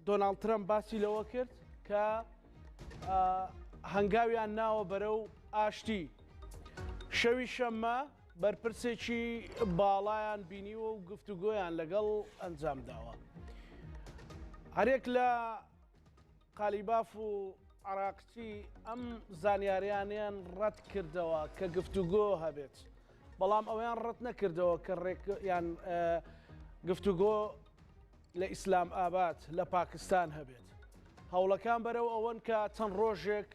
دۆناڵد ترەمپ باسی لەوە کرد کە هەنگاویان ناوە بەرەو ئاشتی. شەوی شەممە بەرپرسێکی باڵایان بینیوە و گفتوگۆیان لەگەڵ ئەنجام داوە. هەرێک لە قالیباف و عراقچی ئەم زانیاریانیان ڕەت کردەوە کە گفتوگۆ هەبێت، بەڵام ئەویان ڕەت نەکردەوە کە یان گفتوگۆ لە ئیسلام ئاباد لە پاکستان هەبێت. هەوڵەکان بەرەو ئەوەن کە چەند ڕۆژێک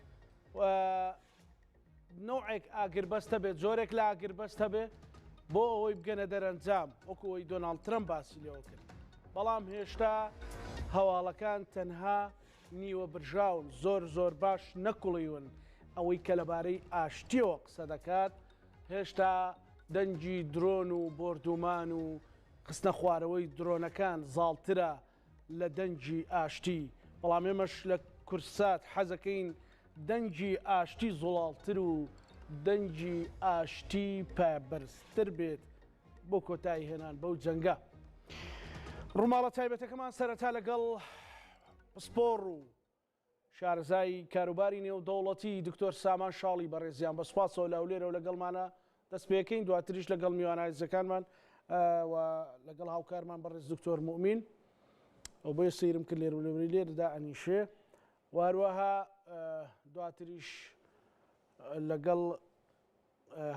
نوعێک ئاگربەستە بێت، جۆرێک لە ئاگربەستە بێ بۆ ئەوەی بگەنە دەرەنجام، وەکو ئەوەی دۆناڵد ترەمپ باسی لەوە کرد. بەڵام هێشتا هەواڵەکان تەنها نیوە برژاون، زۆر باش نەکوڵیون. ئەوەی کە لەبارەی ئاشتیەوە قسە دەکات هێشتا دەنگی درۆن و بۆردومان و خستنە خوارەوەی درۆنەکان زاڵترە لە دەنگی ئاشتی. بەڵام ئێمەش لە کورسات حەزەکەین دەنگی ئاشتی زوڵاڵتر و دەنگی ئاشتی پابەرزتر بێت بۆ کۆتایی هێنان بەو جەنگە. ڕووماڵە تایبەتەکەمان سەرەتا لەگەڵ پسپۆڕ و شارەزای کاروباری نێودەوڵەتی دکتۆر سامان شاڵی بەڕێزیان بەسپاسەوە لاولێرە و لەگەڵمانە دەست پێکەین، دواتریش لەگەڵ میوانایزەکانمان و لەگەڵ هاوکارمان بەڕێز دکتۆر مومین ئەو بۆیە سەیرم کرد لێرەدا ئەنیشێ، واروەها دواتریش لەگەڵ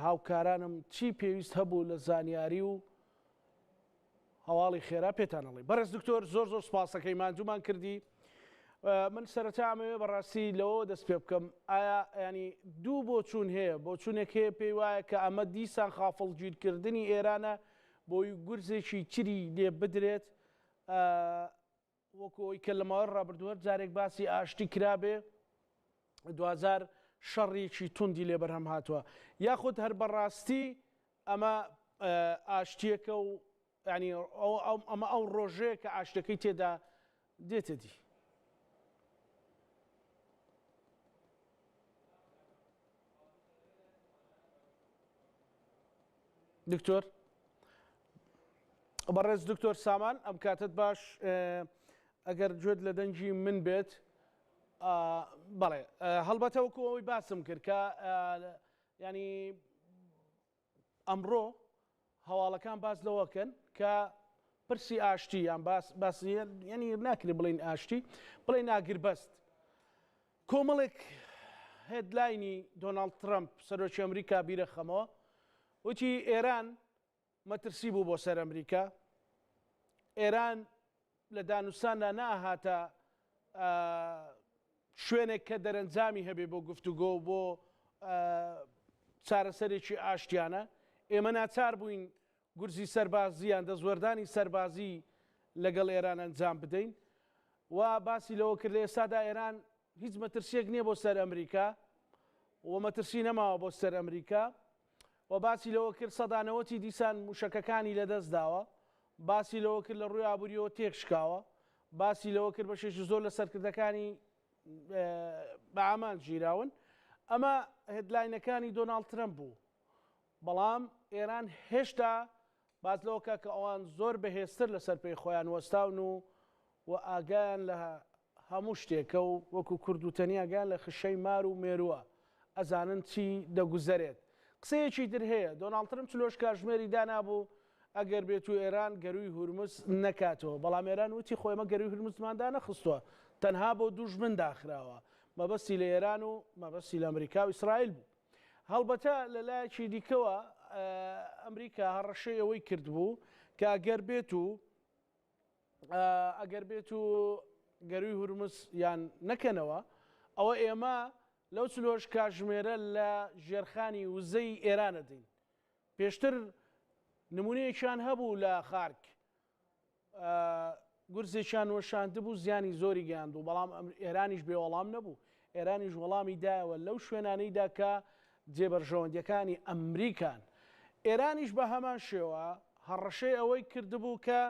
هاوکارانم چی پێویست هەبوو لە زانیاری و هەواڵی خێرا پێتانەڵێ. بەڕێز دکتۆر زۆر سوپاسەکەی ماندوومان کردی. من سەرەتامەوێ بەڕاستی لەوە دەست پێ بکەم، ئایا ینی دوو بۆچوون هەیە، بۆچوونێک هەیە پێی وایە کە ئەمە دیسان خافڵگیرکردنی ئێرانە بۆی گورزێکی چری لێ بدرێت، وەکۆی کە لەماوەی ڕابردووە جارێک باسی ئاشتی کرابێ، دوزار شەڕێکی توندی لێ بەرهەم هاتووە، یاخود هەر بەڕاستی ئەمە ئاشتیەکە و ینی ئەمە ئەو ڕۆژەیە کە ئاشتەکەی تێدا دێتە دی. دکتۆر بەڕێز دکتۆر سامان ئەم کاتت باش، ئەگەر گوێت لە دەنگی من بێت بەڵێ هەڵبەتە وەکو ئەوەی باسم کرد کە ینی ئەمڕۆ هەواڵەکان باس لەوەکەن کە پرسی ئاشتی یان باسی ینی ناکرێت بڵین ئاشتی، بڵێن ئاگربەست. کۆمەڵێک هێدلاینی دۆناڵد ترەمپ سەرۆکی ئەمریکا بیرە خەمەوە، وتی ئێران مەترسی بوو بۆ سەر ئەمریکا، ئێران لە دانوستاندا ناهاتە شوێنێک کە دەرەنجامی هەبێ بۆ گفتوگۆ بۆ چارەسەرێکی ئاشتیانە، ئێمە ناچار بووین گورزی سەربازیان دەزوەردانی سەربازی لەگەڵ ئێران ئەنجام بدەین، و باسی لەوە کرد لە ئێستادا ئێران هیچ مەترسیەک نییە بۆ سەر ئەمریکا و مەترسی نەماوە بۆ سەر ئەمریکا، و باسی لەوە کرد سەدانەوەتی دیسان موشەکەکانی لەدەست داوە، باسی لەوە کرد لە ڕووی ئابووریەوە تێکشکاوە، باسی لەوە کرد بەشێکی زۆر لە سەرکردەکانی بە ئامان ژیراون. ئەمە هێدلاینەکانی دۆناڵد ترەمپ بوو، بەڵام ئێران هێشتا باز لەوەکە کە ئەوان زۆر بەهێزتر لەسەر پێی خۆیان وەستاون و ئاگیان لە هەموو شتێکە و وەکو کورد و تەنیا ئاگیان لە خشەی مار و مێرووە، ئەزانن چی دەگوزەرێت. قسەیەکی تر هەیە، دۆناڵد ترەمپ چلۆش کاتژمێری دانابوو ئەگەر بێت و ئێران گەروی هورمز نەکاتەوە، بەڵام ئێران وتی خۆی ئێمە گەروی هورمزماندا نەخستووە، تەنها بۆ دوژمن داخراوە، مەبەستی لە ئێران و مەبەستی لە ئەمریکا و ئیسرائیل بوو. هەڵبەتە لە لایەکی دیکەوە ئەمریکا هەڕەشەی ئەوەی کردبوو کە ئەگەر بێت و گەروی هورمز یان نەکەنەوە، ئەوە ئێمە لەو چلۆش کاتژمێرە لە ژێرخانی وزەی ئێرانە دەین. پێشتر نمونەیەکیان هەبوو لە خارک، گورزێکیان وەشاندبوو زیانی زۆری گەیاندوو، بەڵام ئێرانیش بێوەڵام نەبوو، ئێرانیش وەڵامی دایەوە لەو شوێنانەیدا کە جێبەرژەوەندیەکانی ئەمریکان. ئێرانیش بە هەمان شێوە هەڕەشەی ئەوەی کردبوو کە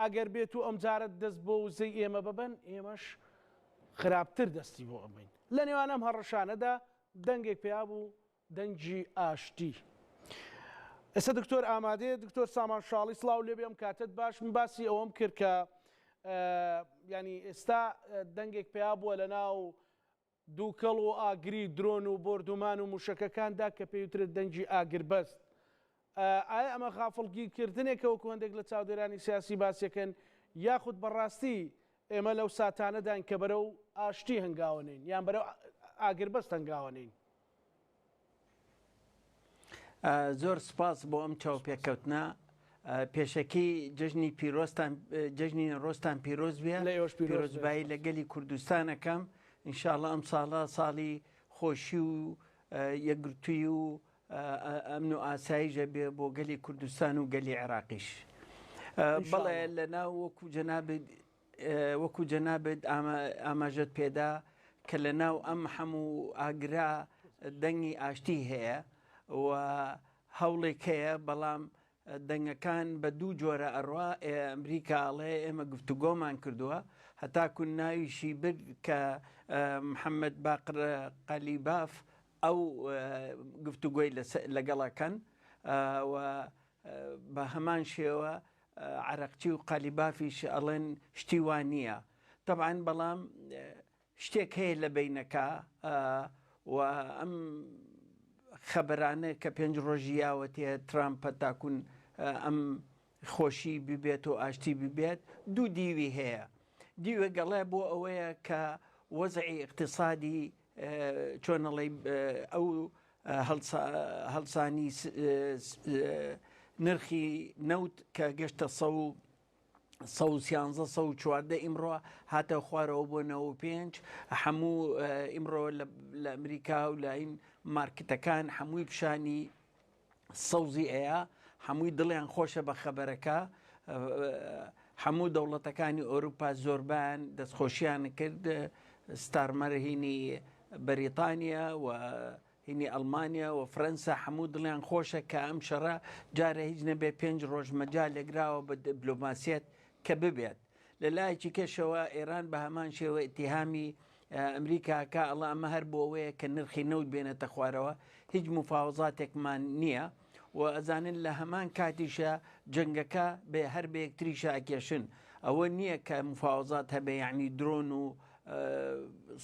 ئەگەر بێت و ئەمجارت دەست بۆ وزەی ئێمە ببەن، ئێمەش خراپتر دەستی بۆ ئەمەین. لە نێوان ئەم هەڕەشانەدا دەنگێک پێیا بوو، دەنگی ئاشتی. ئێستا دکتۆر ئامادەیە؟ دکتۆر سامان شاڵی سڵاو لێبێ، ئەم کاتت باش. من باسی ئەوەم کرد کە ینی ئێستا دەنگێک پیا بووە لە ناو دووکەڵ و ئاگری درۆن و بردومان و موشەکەکاندا کە پێوترێت دەنگی ئاگربەست. ئایا ئەمە غافڵگیرکردنێکەوە کوندێک لە چاودێرانی سیاسی باسیەکەن یاخود بەڕاستی ئێمە لەو ساتانەدان کە بەرەو ئاشتی هەنگاوەنین یان بەرەو ئاگربەست هەنگاوەنین؟ زۆر سپاس بۆ ئەم چاوپێککەوتنە. پێشەکی جژنی ڕۆستان پیرۆز بێ پیرۆزبایی لەگەلی کوردستانەکەم. ئینشاءڵڵا ئەم ساڵە ساڵی خۆشی و یەکگرتووی و ئەمن و ئاساییژە بێ بۆ گەلی کوردستان و گەلی عێراقیش. بەڵێ لە ناو وەکو جەنابێت ئاماژەت پێدا کە لە ناو ئەم هەموو ئاگرا دەنگی ئاشتی هەیە و هەوڵێک هەیە، بەڵام دەنگەکان بە دوو جۆرە ئەڕوا. ئەمریکاڵێ ئێمە گفتوگۆمان کردووە، هەتاکو ناویشی برد کە محەممەد باقر قەلیباف ئەو گفتوگۆی لەگەڵەکەن و بە هەمان شێوە عەرەقچی و قەلیبافیش ئەڵێن شتی وان نییە. طبعاً بەڵام شتێک هەیە لە بینەکە و ئەم خەبەرانە کە 5 ڕۆژی یاوەتێ ترامپە تاکوون ئەم خۆشی ببێت و ئاشتی ببێت، دوو دیوی هەیە. دیوە گەڵێ بۆ ئەوەیە کە وەزعی اقتصادی چۆنەڵی ئەو هەڵسانی نرخی نەوت کە گەشتە 113 ئیمڕۆ هاتە خوارەوە بۆ 95. هەموو ئیمڕۆ لە ئەمریکا و لە این مارکتەکان هەمووی پیشانی سەوزی ئەیە، هەمووی دڵیان خۆشە بە خەبەرەکە. هەموو دەوڵەتەکانی ئەوروپا زۆربیان دەستخۆشییان کرد، ستارمەر هینی بەریتانیا و هینی ئەڵمانیا و فەرەنسا هەموو دڵیان خۆشە کە ئەم شەڕە جارە هیچ نەبێ 5 ڕۆژ مەجال لێگراوە بە دیپلۆماسیەت کە ببێت. لە لایەکی کەشەوە ئێران بە هەمان شێوە ئیتیهامی ئەمریکاکە ئەڵە ئەمە هەر بۆ ئەوەیە کە نرخی نەوت بێنێتە خوارەوە، هیچ مفاوەزاتێکمان نییە و ئەزانن لە هەمان کاتیشە جەنگەکە بێ هەر بە یەکتریشە ئەکێشن. ئەوە نییە کە مفاوەزات هەبێ، یعنی درۆن و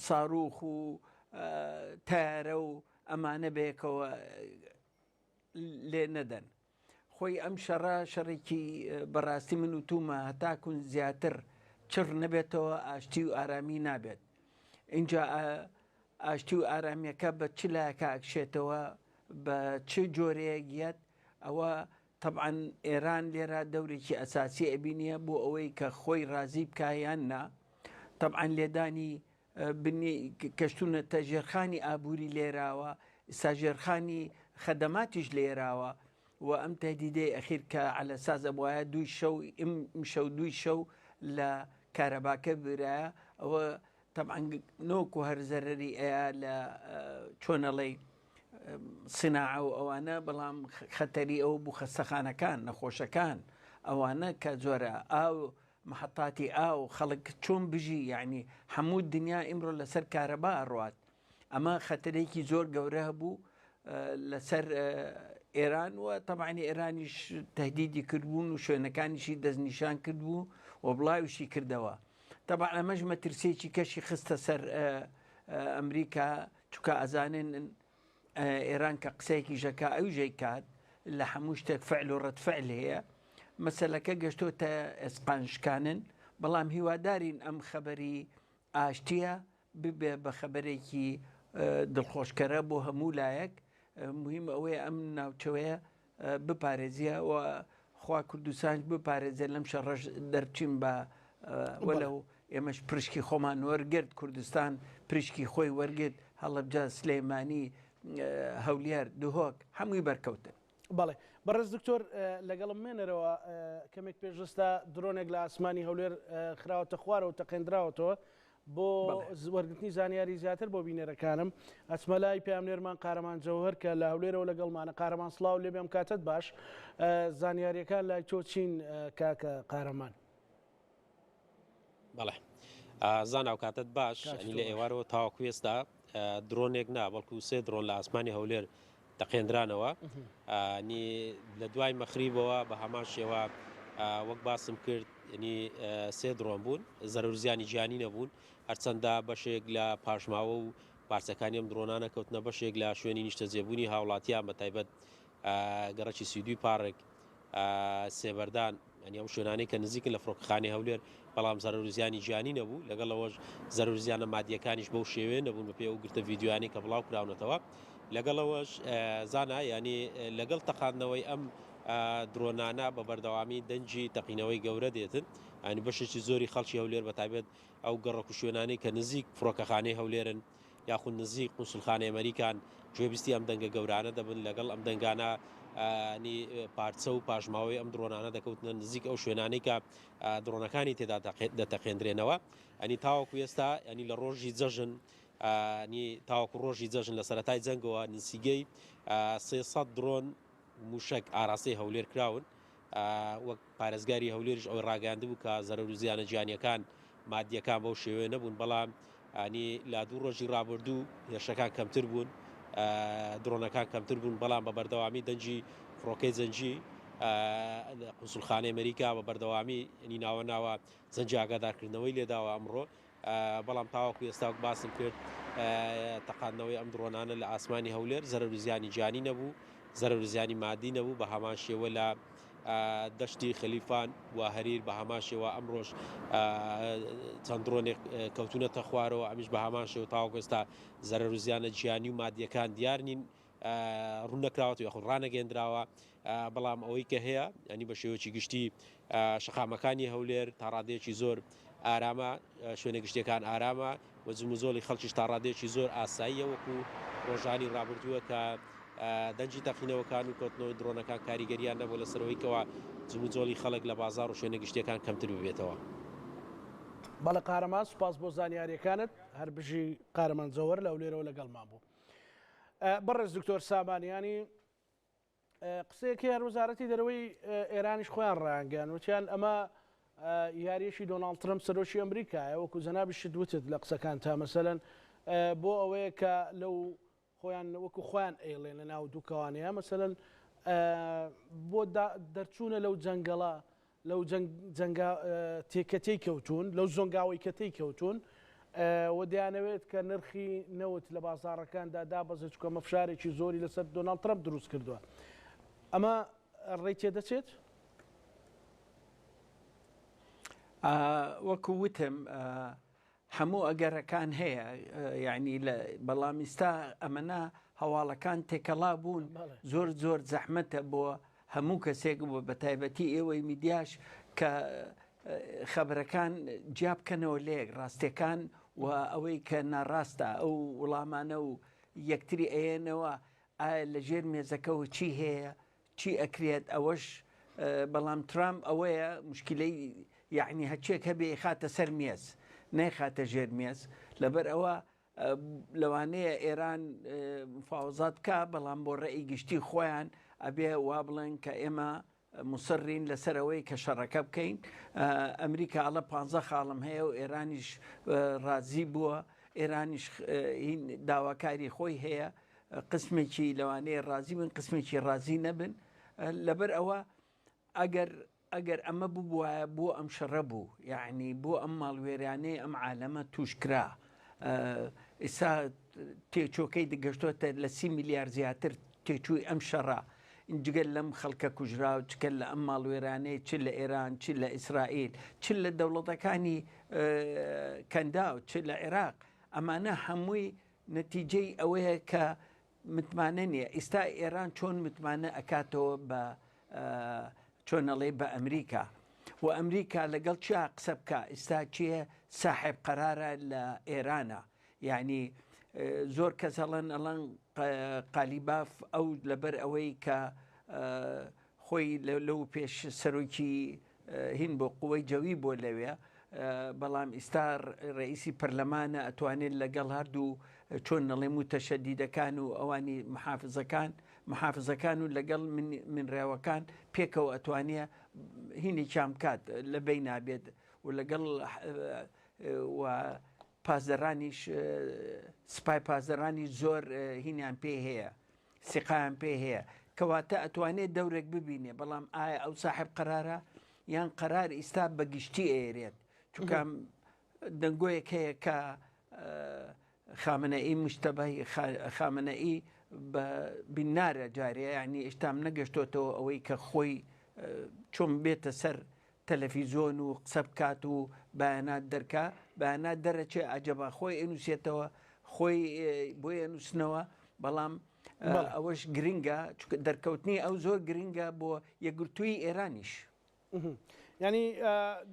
ساروخ و تارە و ئەمانە بەیەکەوە لێ نەدەن. خۆی ئەم شەڕە شەڕێکی بەڕاستی من وتومە هەتاکون زیاتر چڕ نەبێتەوە ئاشتی و ئارامی نابێت. اینجا ئاشتی و ئارامیەکە بە چ لایەکە ئەکشێتەوە، بە چ جۆرەیەکیەت؟ ئەوە طبعاً ئێران لێرە دەورێکی ئەساسی ئەبینیە بۆ ئەوەی کە خۆی رازی بکایان نا. طبعاً لێدانی کەشتونەتە ژێرخانی ئابووری لێراوە، ئێستا ژێرخانی خەدەماتیش لێراوە و ئەم تهدیدەی ئەخیر کە على ئەساس ئەبوایە 2 شەو ئمشەو 2 شەو لە کارەباکە برایە. ئەوە طبعاً نۆکو هەر زەرەری ئەیە لە چۆنەڵی سناعە و ئەوانە، بەڵام خەتەری ئەوە بوو خەستەخانەکان نەخۆشەکان ئەوانە کە زۆرە ئاو محەتاتی ئاو خەڵک چۆن بژی، یعنی هەموو دنیا ئیمڕۆ لەسەر کارەبا ئەڕوات. ئەمە خەتەرێکی زۆر گەورە بوو لەسەر ئێران و طبعاً ئێرانیش تهدیدی کردبوون و شوێنەکانیشی دەستنیشان کردبوو و بڵاویشی کردەوە. طبعاً ئەمەش مەترسێکی کەشی خستە سەر ئەمریکا، چونکە ئەزانن ئێران کە قسەیەکی ژەکا ئەو ژەی کات لە هەموو شتێک فعل و ڕەتفعل هەیە. مەسەلەکە گەشتۆتە ئێسپانشکانن، بەڵام هیوادارین ئەم خەبەری ئاشتیە ببێ بە خەبەرێکی دڵخۆشکەرە بۆ هەموو لایەک. مهم ئەوەیە ئەم ناوچەوەیە بپارێزیە و خوا کوردستان بپارێزێ لەم شەڕەش دەرچین بە وەلەو ئێمەش پرشکی خۆمان وەرگرت، کوردستان پرشکی خۆی وەرگرت، هەڵەبجە سلەیمانی هەولێر دوهۆک هەمووی بەرکەوتن. بەڵێ بەڕێز دکتۆر لەگەڵم مێنەرەوە کەمێک پێشستا درۆنێک لە ئاسمانی هەولێر خراوەتە خوارەوە تەقێنراوەتەوە بۆ وەرگرتنی زانیاری زیاتر بۆ بینەرەکانم. ئەچمە لای پامنێرمان قارەمان جەوهەر کە لە هەولێرەوە لەگەڵمانە. قارەمان سڵاو لێ بێم، کاتت باش. زانیاریەکان لای تۆ چین کاکە قارەمان؟ بەڵێ زاناو کاتت باش. ئەنی لە ئێوارەوە تاواکو ئێستا درۆنێک نا بەڵکو 3 درۆن لە ئاسمانی هەولێر تەقێنرانەوە. نی لە دوای مەخریبەوە بە هەمان شێوە وەک باسم کرد ینی سێ درۆن بوون زەرورزیانی گیانی نەبوون هەرچەندە بەشێک لە پاشماوە و پارچەکانی ئەم درۆنانە کەوتنە بەشێک لە شوێنی نیشتەجێبوونی هاوڵاتیان بە تایبەت گەڕەکی سیدوی پارێک سێبەردان ئەنی ئەو شوێنانەی کە نزیکن لە فڕۆکەخانەی هەولێر بەڵام زەرورزیانی گیانی نەبوو لەگەڵەوەش زەرورزیانە مادیەکانیش بەو شێوێ نەبوون بە پێ ئەو گرتە ڤیددیوانی کە بڵاو کراونەتەوە لەگەڵەوەش زانا ینی لەگەڵ تەقاندنەوەی ئەم درۆنانە بە بەردەوامی دەنجی تەقینەوەی گەورە دێتن ئەنی بەشێکی زۆری خەڵکی هەولێر بە تایبێت ئەو گەڕک و شوێنانی کە نزیک فڕۆکەخانەی هەولێرن یاخود نزیک قوسڵخانەی ئەمریکان گوێبیستی ئەم دەنگە گەورانە دەبن لەگەڵ ئەم دەنگانە نی پارچە و پاژماوەی ئەم درۆنانە دەکەوتنە نزیک ئەو شوێنانەی کە درۆنەکانی تێدا دەتەقێنرێنەوە ئەنی تاوەکو ئێستا ینی لە ڕۆژی جەژن تاوەکو ڕۆژی جەژن لە سەرەتای جەنگەوە نسیگەی 300 درۆن موشک ئاراستەی هەولێر کراون وەک پارێزگاری هەولێرش ئەوی ڕاگەاندە بوو کە زەرورزیانە گیانیەکان مادیەکان بەو شێوێ نەبوون بەڵام ئەنی لا دوو ڕۆژی ڕابردوو هێرشەکان کەمتر بوون درۆنەکان کەمتر بوون بەڵام بە بەردەوامی دەنجی فڕۆکەی زەنجی قوسڵخانەی ئەمریکا بە بەردەوامی نی ناوە ناوە زەنجی ئاگادارکردنەوەی لێداوە ئەمڕۆ بەڵام تاوەکو ئێستا باسم کرد تەقاندنەوەی ئەم درۆنانە لە ئاسمانی هەولێر زەرورزیانی گیانی نەبوو زەرورزیانی مادی نەبوو بە هەمان شێوە لە دەشتی خەلیفان و هەریر بە هەمان شێوە ئەمڕۆژ چەند درۆنێک کەوتونەتە خوارەوە ئەمیش بە هەمان شێوە تاوەکو ئێستا زەرورزیانە گیانی و مادیەکان دیار نین ڕوون نەکراوەوە یاخود ڕانەگەێنراوە بەڵام ئەوەی کە هەیە ئەنی بە شێوەی گشتی شەقامەکانی هەولێر تا ڕادەیەکی زۆر ئارامە شوێنە گشتەکان ئارامە و جموزۆڵی خەڵکیش تا ڕادەیەکی زۆر ئاساییە وەکو ڕۆژانی ڕابردووە کە دەنجی تەقینەوەکان و کۆتنەوەی درۆنەکان کاریگەریان نەبوو لە سەرەوەیکەوە جموزۆڵی خەڵک لە بازار و شوێنە گشتەکان کەمتر ببێتەوە. بەڵە قارەمان سوپاس بۆ زانیاریەکانت هەر بژی قارەمان زەوەر لە لێرەوە لەگەڵمان بوو. بەڕێز دکتۆر سامانیانی قسەیەکی هەر وەزارەتی دەرەوەی ئێرانیش خۆیان ڕایانگەیان وتیان ئەمە یاریەشی دۆناڵد ترەمپ سەرۆکی ئەمریکایە وەکو جەنابیش دوتت لە قسەکان تا مەسەلەن بۆ ئەوەیە کە لەو خۆیان وەکو خۆیان ئەیڵێن لە ناو دووکەوانەیە مەسەلەن بۆ دەرچوونە لەو جەنگەڵە لەو تێکەتەی کەوتون لەو زۆنگاوی کەتەی کەوتون و دەیانەوێت کە نرخی نەوت لە بازاڕەکاندا دابەزێت چکە مەفشارێکی زۆری لەسەر دۆناڵد ترەمپ دروست کردووە ئەمە ڕێی تێدەچێت؟ وەکو وتم هەموو ئەگەرەکان هەیە یعنی بەڵام ئێستا ئەمەنا هەواڵەکان تێکەڵا بوون زۆر زەحمەتە بۆ هەموو کەسێک بوو بە تایبەتی ئێوەی میدیاش کە خەبرەکان جیا بکەنەوە لێک ڕاستیەکان و ئەوەی کە ناڕاستە ئەو وڵامانە و یەکتری ئەێنەوە ئایا لە ژێر مێزەکەەوە چی هەیە چی ئەکرێت ئەوەش بەڵام ترامپ ئەوەیە مشکلەی یعنی هەچێک هەبێ خاتە سەر مێز نەیخاتە ژێر مێز لەبەر ئەوە لەوانەیە ئێران مفاوزات بکە بەڵام بۆ ڕێی گشتی خۆیان ئەبێ وا بڵێن کە ئێمە مسڕین لەسەرەوەی کە شەڕەکە بکەین ئەمریکا ئەڵە 15 خاڵم هەیە و ئێرانیش ڕازی بووە ئێرانیش داواکاری خۆی هەیە قسمێکی لەوانەیە ڕازی بن قسمێکی ڕازی نەبن لەبەر ئەوە ئەگەر ئەمە ببووە بۆ ئەم شەڕە بوو یعنی بۆ ئەم ماڵوێرانەی ئەم عالەمە توشکرا ئێستا تێچۆکەی دەگەشتۆتە لە 30 میلیارد زیاتر تێچووی ئەم شەڕە جگەل لەم خەڵکە کوژرا و چکە لە ئەم ماڵوێرانەی چ لە ئێران چ لە ئیسرائیل چ لە دەوڵەتەکانی کەندا و چ لە عێراق ئەمانە هەمووی نەتیجەی ئەوەیە کە متمانە نییە ئێستا ئێران چۆن متمانە ئەکاتەوە بە چۆنەڵێ بە ئەمریکا و ئەمریکا لەگەڵ چیا قسە بکە ئێستا چیە ساحب قەرارە لە ئێرانە یعنی زۆر کەس ئەڵەن قالیباف ئەو لەبەر ئەوەی کە خۆی لەو پێش سەرۆکی هین بۆ قووەی جەوی بۆ لەوێ بەڵام ئێستا ڕئیسی پەرلەمانە ئەتوانێت لەگەڵ هەردوو چۆن نەڵێ متەشەدیدەکان و ئەوانی محافزەکان و لەگەڵ من ڕێوەکان پێکەوە ئەتوانێ هینێکیان بکات لە بین نابێت و لەگەڵ پازدەرانیش سپای پازدەرانی زۆر هینیان پێ هەیە سیقایان پێ هەیە کەواتە ئەتوانێت دەورێک ببینێ بەڵام ئایا ئەو ساحب قەرارە یان قەرار ئێستا بەگشتی ئێرێت چونکە دەنگۆیەک هەیە کە خامنەئی مشتبەی خامنەئی بینارە جارەیە یعنی ئێشتام نەگەشتۆتەوە ئەوەی کە خۆی چۆن بێتە سەر تەلەڤیزۆن و قسە بکات و بەیانات دەرکا بەیانات دەرەچێ ئەجەبا خۆی ئەنووسێتەوە خۆی بۆی ئەنووسنەوە بەڵام ئەوەش گرنگە دەرکەوتنی ئەو زۆر گرنگە بۆ یەکگرتووی ئێرانیش. ینی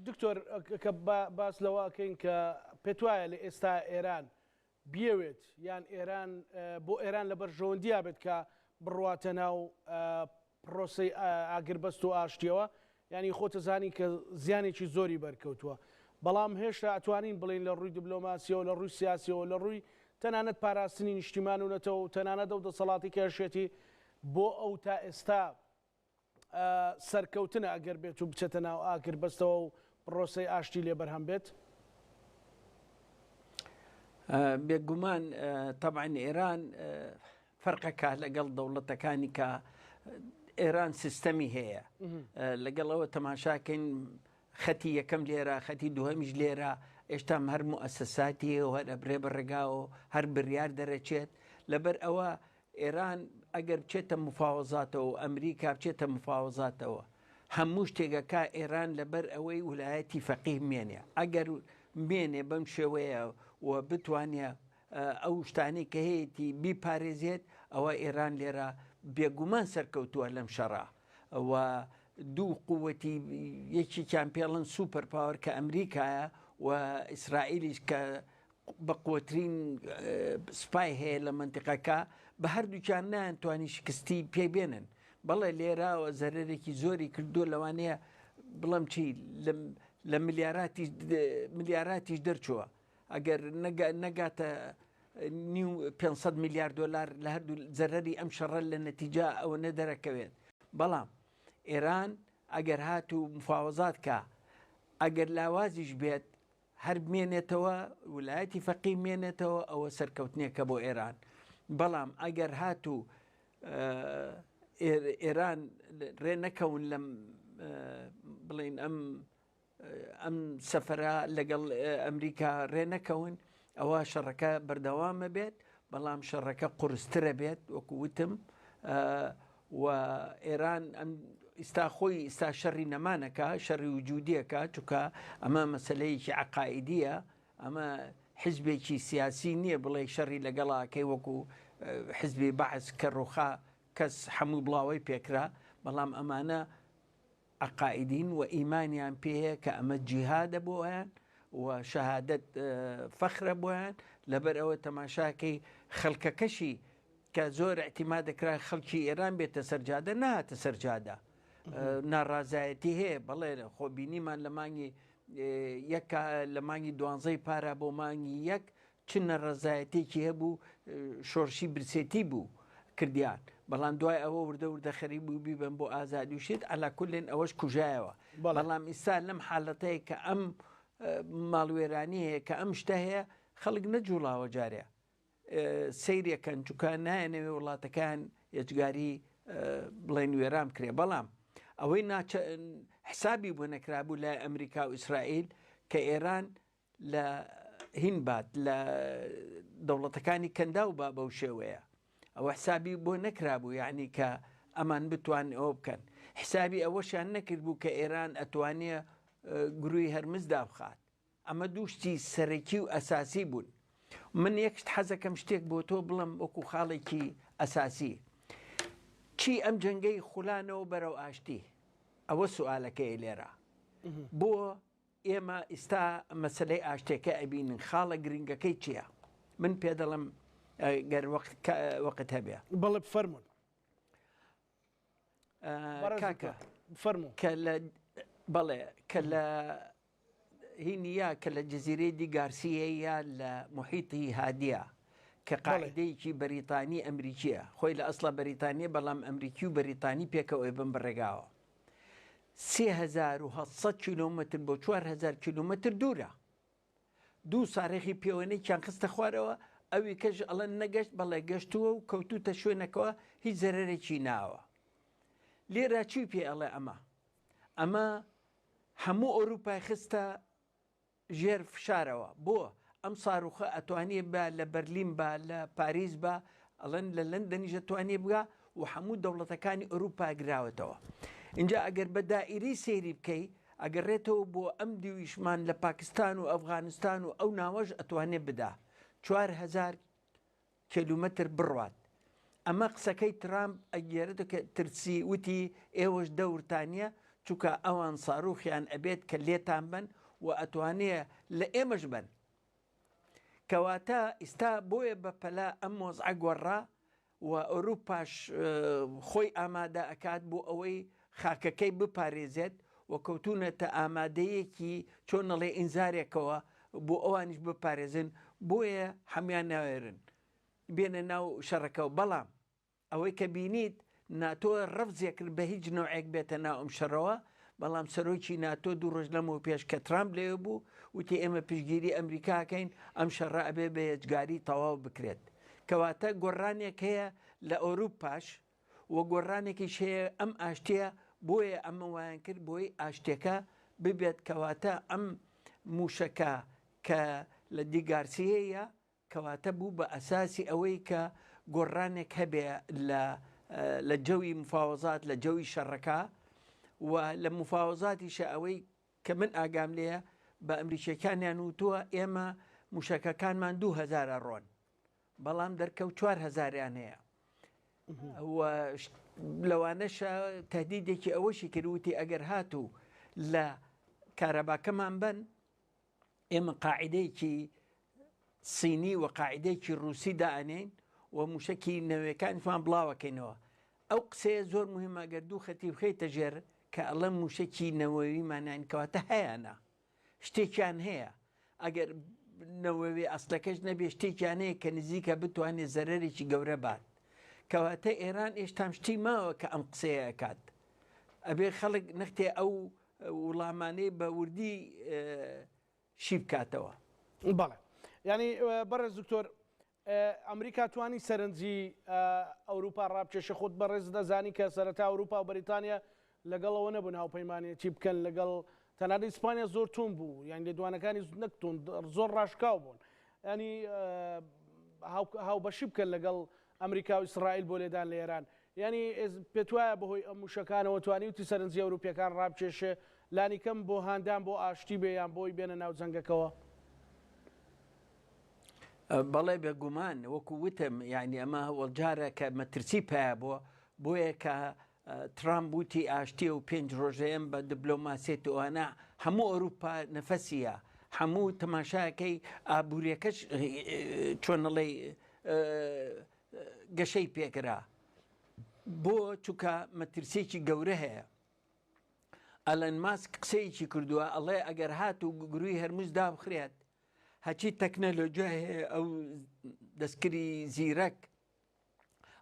دکتۆر کە باس لەوەکەین کە پێت وایە لە ئێستا ئێران بیاوێت یان ئێران بۆ ئێران لە بەرژەوەندیا بێت کە بڕواتە ناو پرۆسی ئاگربەست و ئاشتیەوە ینی خۆتەزانی کە زیانێکی زۆری بەرکەوتووە بەڵام هێشتا ئەتوانین بڵین لە ڕووی دیبلۆماسیەوە لە ڕووی سیاسیەوە لە ڕووی تەنانەت پاراستنی نیشتیمان و نەتەوە و تەنانەت دەسەڵاتی کێشێتی بۆ ئەو تا ئێستا سەرکەوتنە ئەگەر بێت و بچێتە ناو ئاگربەستەوە و پرۆسەی ئاشتی لێ بەرهەم بێت. بێگومان طبعاً ئێران فەرقەکە لەگەڵ دەوڵەتەکانی کە ئێران سیستەمی هەیە لەگەڵەوە تەماشاکەین خەتی یەکەم لێرە خەتی دووهەمیش لێرە ئێشتام هەر موئەسەساتی و هەر ئەبرێ بەڕێگاوە هەر بڕیار دەرەچێت لەبەر ئەوە ئێران ئەگەر بچێتە مفاوەزاتەوە و ئەمریکا بچێتە مفاوەزاتەوە هەموو شتێکەکە ئێران لەبەر ئەوەی ویلایەتی فەقیه مێنێ ئەگەر مێنێ بەم شێوەیە و بتوانێ ئەو شتانەی کە هەیەی بیپارێزێت ئەوە ئێران لێرە بێگومان سەرکەوتووە لەم شەڕا و دوو قووەتی یەکێکیان پێڵن سوپەر پاوەر کە ئەمریکایە و ئیسرائیلیش کە بە قوترین سپای هەیە لە منتیقەکە بە هەردووکیان نایانتوانی شکستی پێبێنن بەڵێ لێراوە زەرێکی زۆری کردو لەوانەیە بڵم چی لە ملیاراتیش دەرچووە ئەگەر نەگاتە 500 میلیارد دلار لە هەردوو زەرەری ئەم شەڕە لە نەتیجا ئەوە نەدەرەکەوێت بەڵام ئێران ئەگەر هات و مفاوەزات کە ئەگەر لاوازیش بێت هەر بمێنێتەوە ویلایەتی فەقیه مێنێتەوە ئەوە سەرکەوتنێکە بۆ ئێران بەڵام ئەگەر هات و ئێران ڕێ نەکەون لەم بڵین ئەم سەفەرە لەگەڵ ئەمریکا ڕێ نەکەون ئەوە شەڕەکە بەردەوامە بێت بەڵام شەڕەکە قورسترە بێت وەکو وتم و ئێران ئەم ئستا خۆی ئستا شەڕی نەمانەکە شەڕی وجودیەکە چونکە ئەمە مەسلەیەکی عقائیدیە ئەمە حزبێکی سیاسی نییە بڵێ شەڕی لەگەڵاکەی وەکو حزبی بەعث کە ڕووخا کەس هەموو بڵاوی پێکرا بەڵام ئەمانە عقائیدین و ئیمانیان پێەیە کە ئەمە جیهادە بۆیان و شەهادەت فەخرە بۆیان لەبەر ئەوە تەماشاکەی خەڵکەکەشی کە زۆر احتیما دەکرا خەڵکی ئێران بێتە سەرجادە نهاتە سەرجادە ناڕازایەتی هەیە بەڵێ خۆبینیمان لە مانگی لە مانگی 12 پارە بۆ مانگی یەک چ نەڕەزایەتێکی هەبوو شۆرشی برسێتی بوو کردیان بەڵام دوای ئەوە وردە خەریب بوو بیبن بۆ ئازادی وشێت ئەلاکولێن ئەوەش کوژایەوە بەڵام ئیستا لەم حاڵەتەیە کە ئەم ماڵوێرانی هەیە کە ئەم شتە هەیە خەڵک نەجوڵاوە جارێ سەیرێکەن چووکە نایەنەوێ وڵاتەکان یەجگاری بڵێن وێرام کرێ بەڵام ئەوەی حسابی بۆ نەکرابوو لە ئەمریکا و ئیسرائیل کە ئێران لە هینبات لە دەوڵەتەکانی کەندا و با بەو شێوەیە ئەوە حسابی بۆ نەکرابوو یعنی کە ئەمان بتوان ئەوە بکەن حسابی ئەوەشیان نەکرد بوو کە ئێران ئەتوانێ گروی هەرمزدا بخات ئەمە دووشتی سەرەکی و ئەساسی بوون من یەکشت حەزەکەم شتێک بۆ تۆ بڵم وەکو خاڵێکی ئەساسی چی ئەم جەنگەی خولانەوە بەرەو ئاشتی ئەوە سوالەکەی لێرە بۆ ئێمە ئێستا مەسلەی ئاشتێکە ئەبینن خاڵە گرنگەکەی چییە من پێ دەڵم گەر وەقت هەبێ بەڵێ فەرمونون کاکە فەرموو بەڵێ کە لە هینیا کە لە جەزیرەی دیگارسیە یا لە محیطی هادیە کە قاعدەیەکی بەریتانی ئەمریکیە خۆی لە ئەسڵە بەریتانیە بەڵام ئەمریکی و بەریتانی پێکەوەی بم بڕێگاوە 3700 کیلومتر بۆ 4000 کیلومتر دوورە دوو ساڕێخی پێوەنەیان خستە خوارەوە ئەوی کەش ئەڵەن نەگەشت بەڵێ گەشتووە و کەوتوتە شوێنەکەەوە هیچ زەرەرێکی ناوە لێرە چی پێ ئەڵێ ئەمە هەموو ئەوروپای خستە ژێر فشارەوە بۆ ئەم ساروخە ئەتوانێ بە لە بەرلین بە لە پاریس بە ئەڵەن لە لەندەنیش ئەتوانێ بگا و هەموو دەوڵەتەکانی ئەوروپا گراوەتەوە. اینجا ئەگەر بە دائیری سێری بکەی ئەگەڕێتەوە بۆ ئەم دیویشمان لە پاکستان و ئەفغانستان و ئەو ناوەژ ئەتوانێ بدا 4,000 کیلومتر بڕوات. ئەمە قسەکەی ترامپ ئەگێرێتە کە ترسی وتی ئێوەش دەورتانە چونکە ئەوان ساروخیان ئەبێت کە لێتان بن و ئەتوانەیە لە ئێمەش بن. کەواتە ئێستا بۆیە بە پەلا ئەم مۆزعە گۆڕا و ئەوروپاش خۆی ئامادە ئەکات بۆ ئەوەی خاکەکەی بپارێزێت و کەوتونەتە ئامادەیەکی چۆنەڵێ ئینزارێکەوە بۆ ئەوانیش بپارێزن بۆیە هەمان ناوێرن بێنە ناو شەڕەکەەوە. بەڵام ئەوەی کە بینیت ناتۆ ڕەفزێکرد بە هیچ نوعێک بێتە ناو ئەم شەڕەوە. بەڵام سەرۆکی ناتۆ 2 ڕۆژ لەمەوە پێش کە ترامپ لێوە بوو وتی ئێمە پشگیری ئەمریکاکەین ئەم شەڕە ئەبێ بە هێجگاری تەواو بکرێت. کەواتە گۆڕانێک هەیە لە ئەوروپاش و گۆڕانێکیش هەیە ئەم ئاشتیە بۆیە ئەمە وایان کرد بۆی ئاشتێکە ببێت. کەواتە ئەم موشەکە کە لە دیگارسیەیە کەواتە بوو بە ئەساسی ئەوەی کە گۆڕانێک هەبێ لە جەوی مفاوەزات لە جەوی شەڕەکە و لە مفاوەزاتیشە ئەوەی کە من ئاگام لێە بە ئەمریکیەکانیان وتووە ئێمە موشەکەکانمان 2,000 ڕۆن بەڵام دەرکەوت 4,000یان هەیە. لەوانەشە تهدیدێکی ئەوەشی کردوتی ئەگەر هاتوو لە کارەباکەمان بن ئێمە قاعدەیەکی سینی و قاعدەیەکی ڕووسی دائەنێن و موشکی نەوەکانیان بڵاوەکەینەوە. ئەو قسەیە زۆر مهمە گەر دوو خەتی بخەیتە ژێر کە ئەڵەم موشکی نەوەویمانیان کەواتە هەیەە شتێکیان هەیە. ئەگەر نەوەوی ئەسلەکەش نەبێ شتێکیان هەیە کە نزیکە بتوانێت زەرەرێکی گەورە بات. کەواتە ئێران ئێشتام شتی ماوە کە ئەم قسەیە ئەکات. ئەبێ خەڵک نەختێ ئەو وڵامانەی بە وردی شی بکاتەوە. بەڵێ ینی بەڕێز دکتۆر ئەمریکا توانی سەرنجی ئەوروپا ڕابکێشە خۆت بەڕێز دەزانی کە سەرەتا ئەوروپا و بەریتانیا لەگەڵەوە نەبوون هاوپەیمانێکی بکەن لەگەڵ تەنانەت ئیسپانیا زۆر تون بوو یان لێدوانەکانی نەکتون زۆر ڕاشکاو بوون ینی هاوبەشی بکەن لەگەڵ ئەمریکا و ئیسرائیل بۆ لێدان لە ئێران. ینی پێت وایە بەهۆی ئەم موشەکانەوە توانی وتی سەرنجی ئەوروپیەکان ڕابکێشێ لانی کەم بۆ هاندان بۆ ئاشتی بێ یان بۆی بێنە ناو جەنگەکەوە؟ بەڵێ بێگومان وەکو وتم یعنی ئەمە وەڵجارە کە مەترسی پایە بۆیە کە ترامپ وتی ئاشتی و 5 ڕۆژەیەم بە دیبلۆماسیێت وانە هەموو ئەوروپا نەفەسیە هەموو تەماشایەکەی ئابوووریەکەش چۆنەڵێ گەشەی پێکرا بۆ چووکە مەترسێکی گەورە هەیە. ئەلەن ماسک قسەیەکی کردووە ئەڵێ ئەگەر هات و گروی هەرموز دابخرێت هەچی تەکنەلۆجیا هەیە ئەو دەستکری زیرەک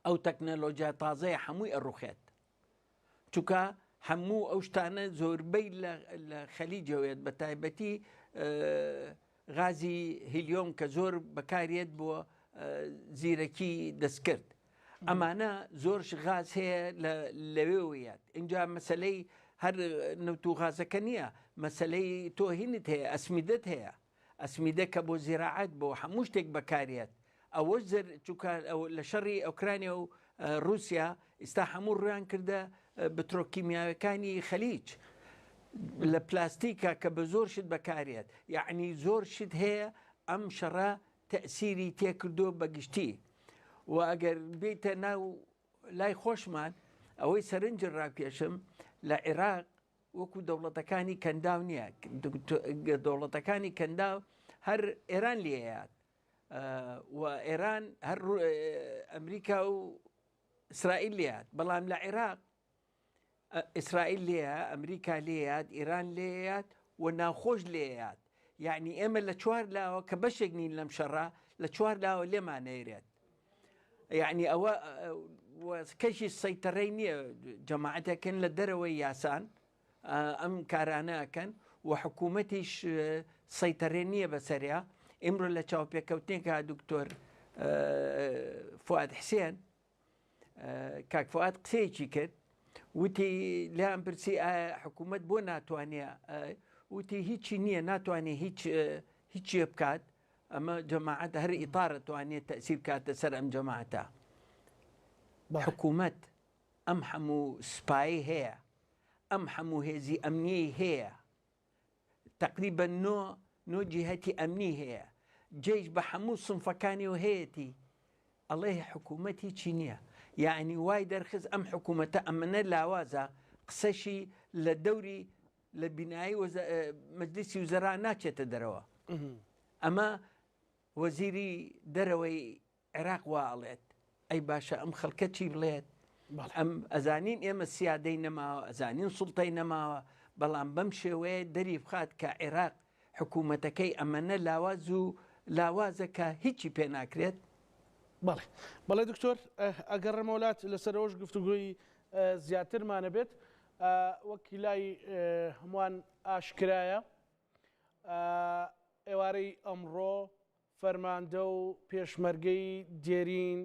ئەو تەکنەلۆجیا تازەیە هەمووی ئەڕوخێت چونکە هەموو ئەو شتانە زۆربەی لە خەلیجەوێت بە تایبەتی غازی هیلیۆم کە زۆر بەکارێت بۆ زیرەکی دەستکرد ئەمانە زۆرش غاز هەیە لەوێویات. اینجا مەسلەی هەر نەوت و غازەکە نییە مەسلەی تۆهینت هەیە ئەسمیدەت هەیە ئەسمیدە کە بۆ زیراعەت بۆ هەموو شتێک بەکارێت ئەوە چونکە لە شەڕی ئۆکرانیا و رووسیا ئێستا هەموو ڕویان کردە بترۆکیمیاوەکانی خەلیج لە پلاستیکە کە بە زۆر شت بەکارێت یعنی زۆر شت هەیە ئەم شەڕە تەئسیری تێکردو بەگشتی و ئەگەر بێتە ناو لای خۆشمان ئەوەی سەرنجر ڕاکێشم لە عێراق وەکو دەوڵەتەکانی کەنداو نییە دەوڵەتەکانی کەنداو هەر ئێران لێهات و ئێران هەر ئەمریکا و ئیسرائیل لێهات بەڵام لە عێراق ئیسرائیل لێە ئەمریکا لێهات ئێران لێهات و ناوخۆش لێهات یعنی ئێمە لە چوار لاوە کە بەشێک نین لەم شەڕە لە چوار لاوە لێمانەیرێت یعنی ئەوە کەشی سەیتەڕەی نییە جەماعەتەکەن لە دەرەوەی یاسان ئەم کارانەکەن و حکوومەتیش سەیتەڕێ نییە بەسەریا. ئمرۆ لە چاوپێکەوتنێکە دکتۆر فواد حسێن کاک فواد قسەیەکی کرد وتی لیان پرسی حکوومەت بۆ ناتوانێ وتی هیچی نییە ناتوانێ هیچی بکات ئەمە جەماعەت هەر ئیطارە توانێت تەسیر کاتە سەر ئەم جەماعەتە حکوومەت ئەم هەموو سپایی هەیە ئەم هەموو هێزی ئەمنی هەیە تقریبا نۆ جیهەتی ئەمنی هەیە جێش بە هەموو سنفەکانی و هەیەی ئەڵێ حکوومەتی چی نییە یعنی وای دەرخز ئەم حکوومەتە ئەمەنە لاوازە قسەشی لە دەوری لە بینایی مەجلیسی وزەرا ناچێتە دەرەوە ئەمە وەزیری دەرەوەی عێراق واڵێت ئەی باشە ئەم خەڵکە چی بڵێت ئەم ئەزانین ئێمە سیادەی نەماوە ئەزانین سوڵتەی نەماوە بەڵام بەم شێوەیە دەری بخات کە عێراق حکوومەتەکەی ئەمەنە لاواز و لاوازە کە هیچی پێ ناکرێت بەڵێ دکتۆر ئەگەر ڕمەولات لەسەرەوەش گفتوگوی زیاترمانە بێت وەکی لای هەمووان ئاشکرایە ئێوارەی ئەمڕۆ فەرماندە و پێشمەرگەی دێرین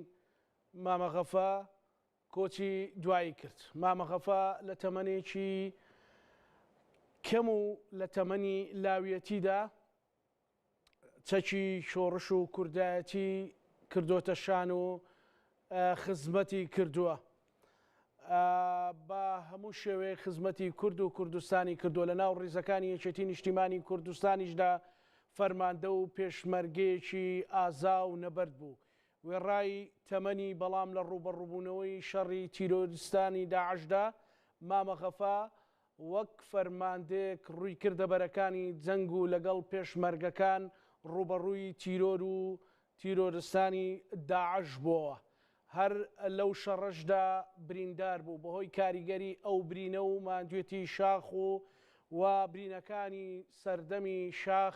مامەغەفا کۆچی دوایی کرد مامەغەفا لە تەمەنێکی کەم و لە تەمەنی لاویەتیدا چەکی شۆڕش و کوردایەتی کردوتە شان و خزمەتی کردووە بە هەموو شێوەیە خزمەتی کورد و کوردستانی کردووە لە ناو ڕیزەکانی یەکێتی نیشتیمانی کوردستانیشدا فەرماندە و پێشمەرگەیەکی ئازا و نەبەرد بوو وێڕای تەمەنی بەڵام لە ڕوبەڕووبوونەوەی شەڕی تیرۆریستانی داعشدا مامەغەفا وەک فەرماندەیەک ڕووی کردە بەرەکانی جەنگ و لەگەڵ پێشمەرگەکان ڕوبەڕووی تیرۆر و تیرۆرستانی داعش بووە هەر لەو شەڕەشدا بریندار بوو بەهۆی کاریگەری ئەو برینە و ماندوێتی شاخ و برینەکانی سەردەمی شاخ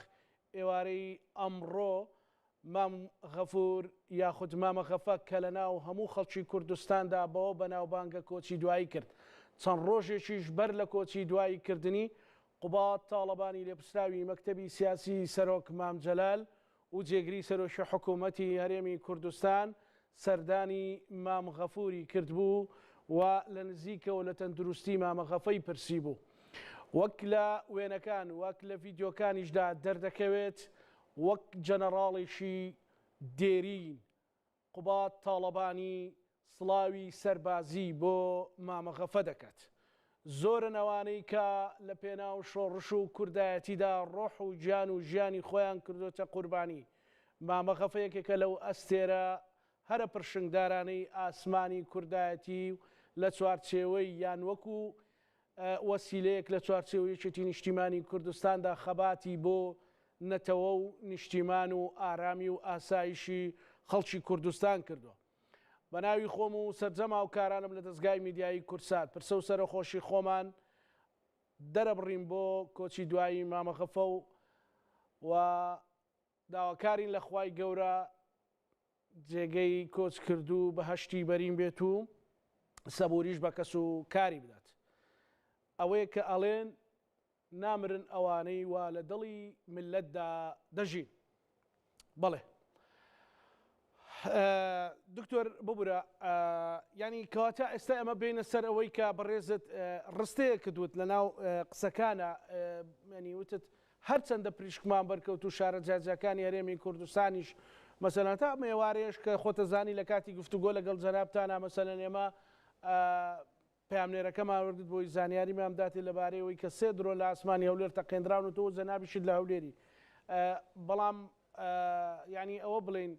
ئێوارەی ئەمڕۆ مام غەفور یاخود مامەغەفە کە لە ناو هەموو خەڵکی کوردستاندا بەوە بەناوبانگە کۆچی دوایی کرد چەند ڕۆژێکیش بەر لە کۆچی دوایی کردنی قوبات تاڵەبانی لێپرسراوی مەکتەبی سیاسی سەرۆک مام جەلال و جێگری سەرۆکی حکوومەتی هەرێمی کوردستان سەردانی مام غەفوری کردبوو و لە نزیکەوە لە تەندروستی مامەغەفەی پرسی بوو وەک لە وێنەکان وەک لە ڤیددیۆکانیشدا دەردەکەوێت وەک جەنەڕاڵێکی دێرین قوبات تاڵەبانی سڵاوی سەربازی بۆ مامەغەفە دەکات زۆرن ئەوانەی کە لە پێناو شۆڕش و کوردایەتیدا ڕۆح و گیان و ژیانی خۆیان کردوتە قوربانی مامەغەفە یەکێکە لەو ئەستێرە هەرە پرشنگدارانەی ئاسمانی کوردایەتی لە چوارچێوەی یان وەکو وەسیلەیەک لە چوارچێوەیەکێتی نیشتیمانی کوردستاندا خەباتی بۆ نەتەوە و نیشتیمان و ئارامی و ئاسایشی خەڵکی کوردستان کردووە بە ناوی خۆم و سەرجەما و کارانم لە دەستگای میدیایی کورسات پرسە و سەرخۆشی خۆمان دەرەبڕین بۆ کۆچی دوایی مامەغەفە و داواکارین لە خوای گەورە جێگەی کۆچ کردو بە هەشتی بەرین بێت و سەبوریش بە کەس و کاری بدات ئەوەیە کە ئەڵێن نامرن ئەوانەی وا لە دڵی ملەتدا دەژین بەڵێ دکتۆر ببورە ینی کەواتە ئێستا ئەمە بینە سەر ئەوەی کە بەڕێزت ڕستەیە کردوت لە ناو قسەکانە ینی وتت هەرچەندە پریشکمان بەرکەوت و شارە جاجەکانی هەرێمی کوردستانیش مەسەلەن تا ئێوارەیەش کە خۆتەزانی لە کاتی گفتوگۆ لەگەڵ جەنابتانە مەسەلەن ئێمە پامنێرەکەمان وردت بۆی زانیاریمان داتی لەبارەیەوەی کە سێ درۆن لە ئاسمانی هەولێر تەقێنراون و تۆ زەنابیشت لە هەولێری بەڵام ینی ئەوە بڵین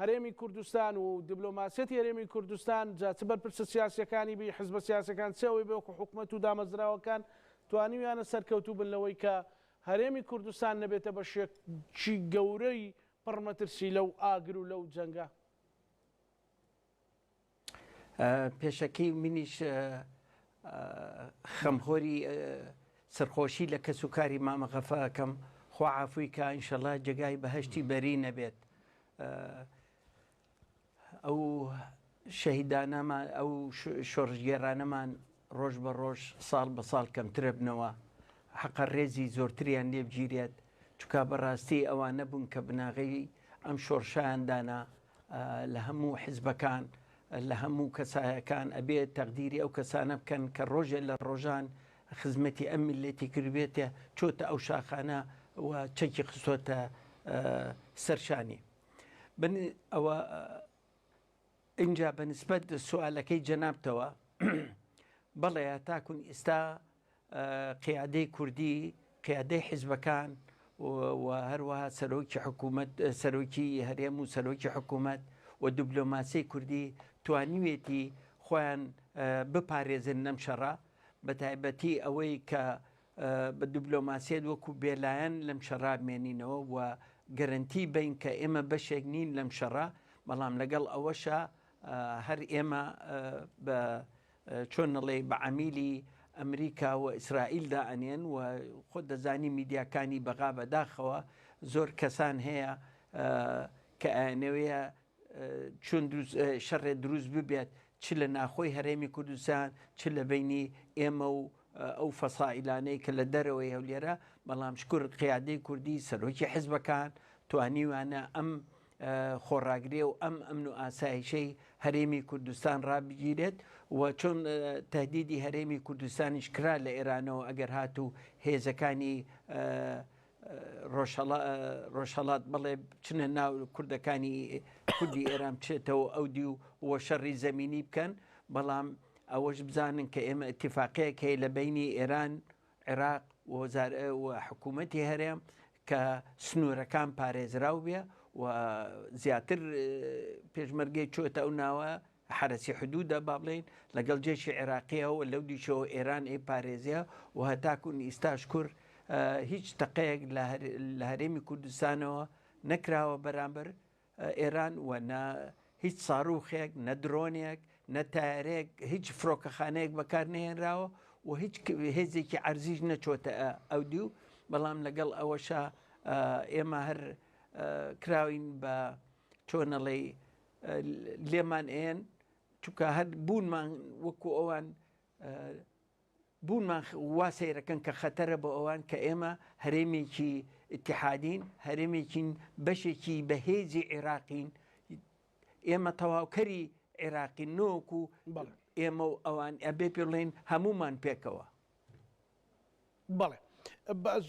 هەرێمی کوردستان و دیبلۆماسیەتی هەرێمی کوردستان جاچ بەرپرسە سیاسەکانی بی حزبە سیاسەکان چێەوەی بێوەکو حکوومەت و دامەزراوەکان توانیویانە سەرکەوتوو بن لەوەی کە هەرێمی کوردستان نەبێتە بە شێکی گەورەی پڕمەترسی لەو ئاگر و لەو جەنگە پێشەکەی منیش خەمخۆری سەرخۆشی لە کەسوکاری مامەغەفەکەم خوا عافوی کە ئینشەڵا جێگای بەهەشتی بەری نەبێت ئەو شەهیدانەمان ئەو شۆڕژگێرانەمان ڕۆژ بە ڕۆژ ساڵ بە ساڵ کەمترە بنەوە حەقە ڕێزی زۆرتریان لێ بگیرێت چکە بەڕاستی ئەوانە بوون کە بناغی ئەم شۆڕشایاندانا لە هەموو حیزبەکان لە هەموو کەسایەکان ئەبێ تەقدیری ئەو کەسانە بکەن کە ڕۆژێ لە ڕۆژان خزمەتی ئەم میلەتی کردبێتە چۆتە ئەو شاخانە و چەکی خستۆتە سەرشانی. ئەوە اینجا بەنسبەت سوالەکەی جەنابتەوە بەڵێ تاکون ئێستا قیادەی کوردی، قیادەی حیزبەکان و هەروەها سەرۆکی حکوومەت، سەرۆکی هەرێم و سەرۆکی حکوومەت و دیبلۆماسی کوردی توانیوێتی خۆیان بپارێزن لەم شەڕە، بە تایبەتی ئەوەی کە بە دیبلۆماسیەت وەکو بێلایەن لەم شەڕا بمێنینەوە و گەرنتی بین کە ئێمە بەشێک نین لەم شەڕە. بەڵام لەگەڵ ئەوەشە هەر ئێمە بە چۆن نڵێ بە عەمیلی ئەمریکا و ئیسرائیلدا ئەنێن و خۆ دەزانی میدیاکانی بەغا بەداخەوە زۆر کەسان هەیە کە ئەنەوەیە چۆن شەڕێ دروست ببێت، چ لە ناخۆی هەرێمی کوردستان، چ لە بینی ئێمە و ئەو فەسائیلانەی کە لە دەرەوەی هەولێرە. بەڵام شکر قیادەی کوردی، سەرۆکی حیزبەکان توانیوانە ئەم خۆڕاگرێ و ئەم ئەمن و ئاسایشەی هەرێمی کوردستان ڕابگیرێت و چۆن تهدیدی هەرێمی کوردستانیش کرا لە ئێرانەوە ئەگەر هاتوو هێزەکانی ڕۆژهەڵات بڵێ چنە ناو کوردەکانی کوردی ئێران بچێتەوە ئەودی و شەڕی زەمینی بکەن. بەڵام ئەوەش بزانن کە ئێمە ئەتیفاقەیەک هەیە لە بینی ئێران، عێراق و حکوومەتی هەرێم کە سنوورەکان پارێزراو بێ و زیاتر پێشمەرگەی چۆتە ئەو ناوە حرەسی حدودە با بڵێن لەگەڵ جێشی عێراقیەوە لەو دیشەوە ئێران ئەی پارێزیە و هەتاکوون ئیستاش کوور هیچ تەقەیەک لە هەرێمی کوردستانەوە نەکراوە بەرامبەر ئێران و هیچ ساڕوخێک، نە درۆنێک، نە تایارێک، هیچ فڕۆکەخانەیەک بەکار نێنراوە و هیچ هێزێکی عەرزیش نەچۆتە ئەودی و. بەڵام لەگەڵ ئەوەشە ئێمە هەر کراوین بە چۆنەڵێ لێمان ئێن چونکە هەر بوونمان وەکو ئەوان بوونمان وا سەیرەکەن کە خەتەرە بۆ ئەوان کە ئێمە هەرێمێکی ئیتیحادین، هەرێمێکین بەشێکی بەهێزی عێراقین، ئێمە تەواوکەری عێراقی نۆکو ئێمە و ئەوان ئەبێ پێ بڵێن هەمومان پێکەوە. بەڵێ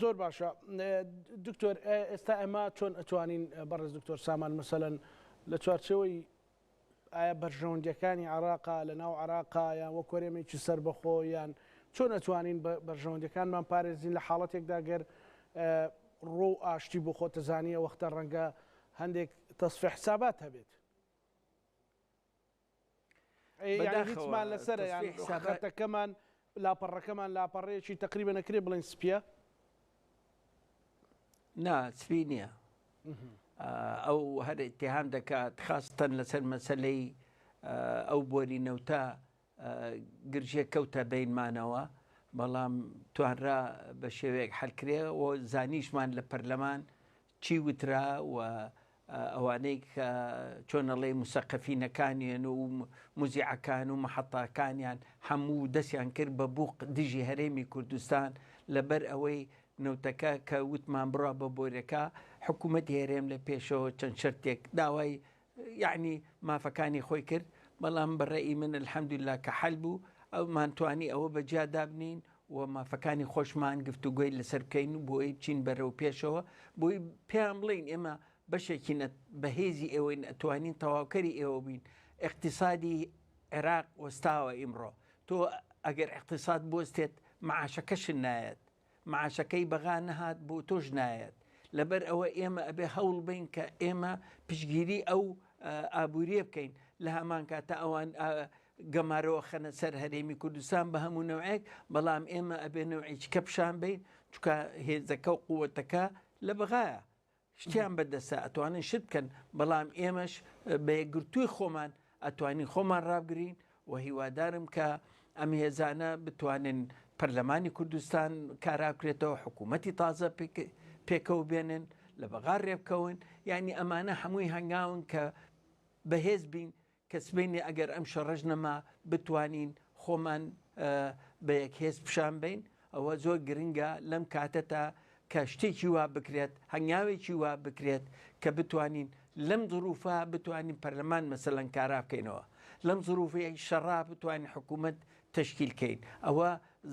زۆر باشە دکتۆر، ئێستا ئەمە چۆن ئەتوانین بەڕێز دکتۆر سامان مەسەلەن لە چوارچەوەی ئایا بەرژەوەندەکانی عێراقا لە ناو عێراقا یان وەک هەرێمێکی سەربەخۆ یان چۆن ئەتوانین بەرژەوەندەکانمان پارێزین لە حاڵەتێکدا گەر ڕۆ و ئاشتی بۆ خۆتەزانیە وەختە ڕەنگە هەندێک تەسفی حسابات هەبێت هیچمان لەسەرە یان خەتەکەمان لاپەڕەکەمان لاپەڕەیەکی تقریبا نەکرێ بڵێن سپیە؟ نا سپی نییە. ئەو هەر ئیتیهام دەکات خاستەن لەسەر مەسەلەی ئەو بۆری نەوتە گرژێ کەوتە بینمانەوە، بەڵام توانرا بە شێوەیەک حەلکرێ و زانیشمان لە پەرلەمان چی وترا و ئەوانەی کە چۆنەڵێ موسەقەفینەکانیان و موزیعەکان و مەحەتاکانیان هەموو دەستیان کرد بە بووق دژی هەرێمی کوردستان لەبەر ئەوەی نەوتەکە کە وتمان بڕوا بە بۆرەکە. حکوومەتی هەرێم لە پێشەوە چەند شەرتێک داوای یعنی مافەکانی خۆی کرد، بەڵام بەڕێی من الحەمدوللا کە حەل بوو ئەومان توانی ئەوە بەجیا دابنین و مافەکانی خۆشمان گفتوگوی لەسەر بکەین و بۆی بچین بەرەو پێشەوە بۆی پێیان بڵین ئێمە بەشێکی بەهێزی ئێوەی ئەتوانین تەواوکەری ئێوە بین. اقتصادی عێراق وەستاوە ئیمڕۆ، تۆ ئەگەر اقتصاد بۆستێت معاشەکەشن نایەت، معاشەکەی بەغا نەهات بۆ تۆش نایەت. لەبەر ئەوە ئێمە ئەبێ هەوڵ بین کە ئێمە پشگیری ئەو ئابووریە بکەین لە هەمان کاتە ئەوان گەمارەوە خەنە سەر هەرێمی کوردستان بە هەموو نەوعێک، بەڵام ئێمە ئەبێ نەوعێکیکە پیشان بین چونکە هێزەکە و قووەتەکە لە بەغایە شتیان بەدەستە ئەتوانن شت بکەن، بەڵام ئێمەش بە یەکگرتووی خۆمان ئەتوانین خۆمان ڕابگرین و هیوادارم کە ئەم هێزانە بتوانن پەرلەمانی کوردستان کاراکرێتەوە، حکوومەتی تازە پێکەوە بێنن، لە بەغا ڕێبکەون. یعنی ئەمانە هەمووی هەنگاون کە بەهێز بین کە سبینێ ئەگەر ئەم شەڕژ نەما بتوانین خۆمان بە یەک هێز پیشان بین. ئەوە زۆر گرنگە لەم کاتەتا کە شتێکی وا بکرێت هەنگاوێکی وا بکرێت کە بتوانین لەم ظروفە بتوانین پەرلەمان مەسەلەن کارا بکەینەوە لەم ظروفی شەڕا بتوانین حکوومەت تشکیلکەین ئەوە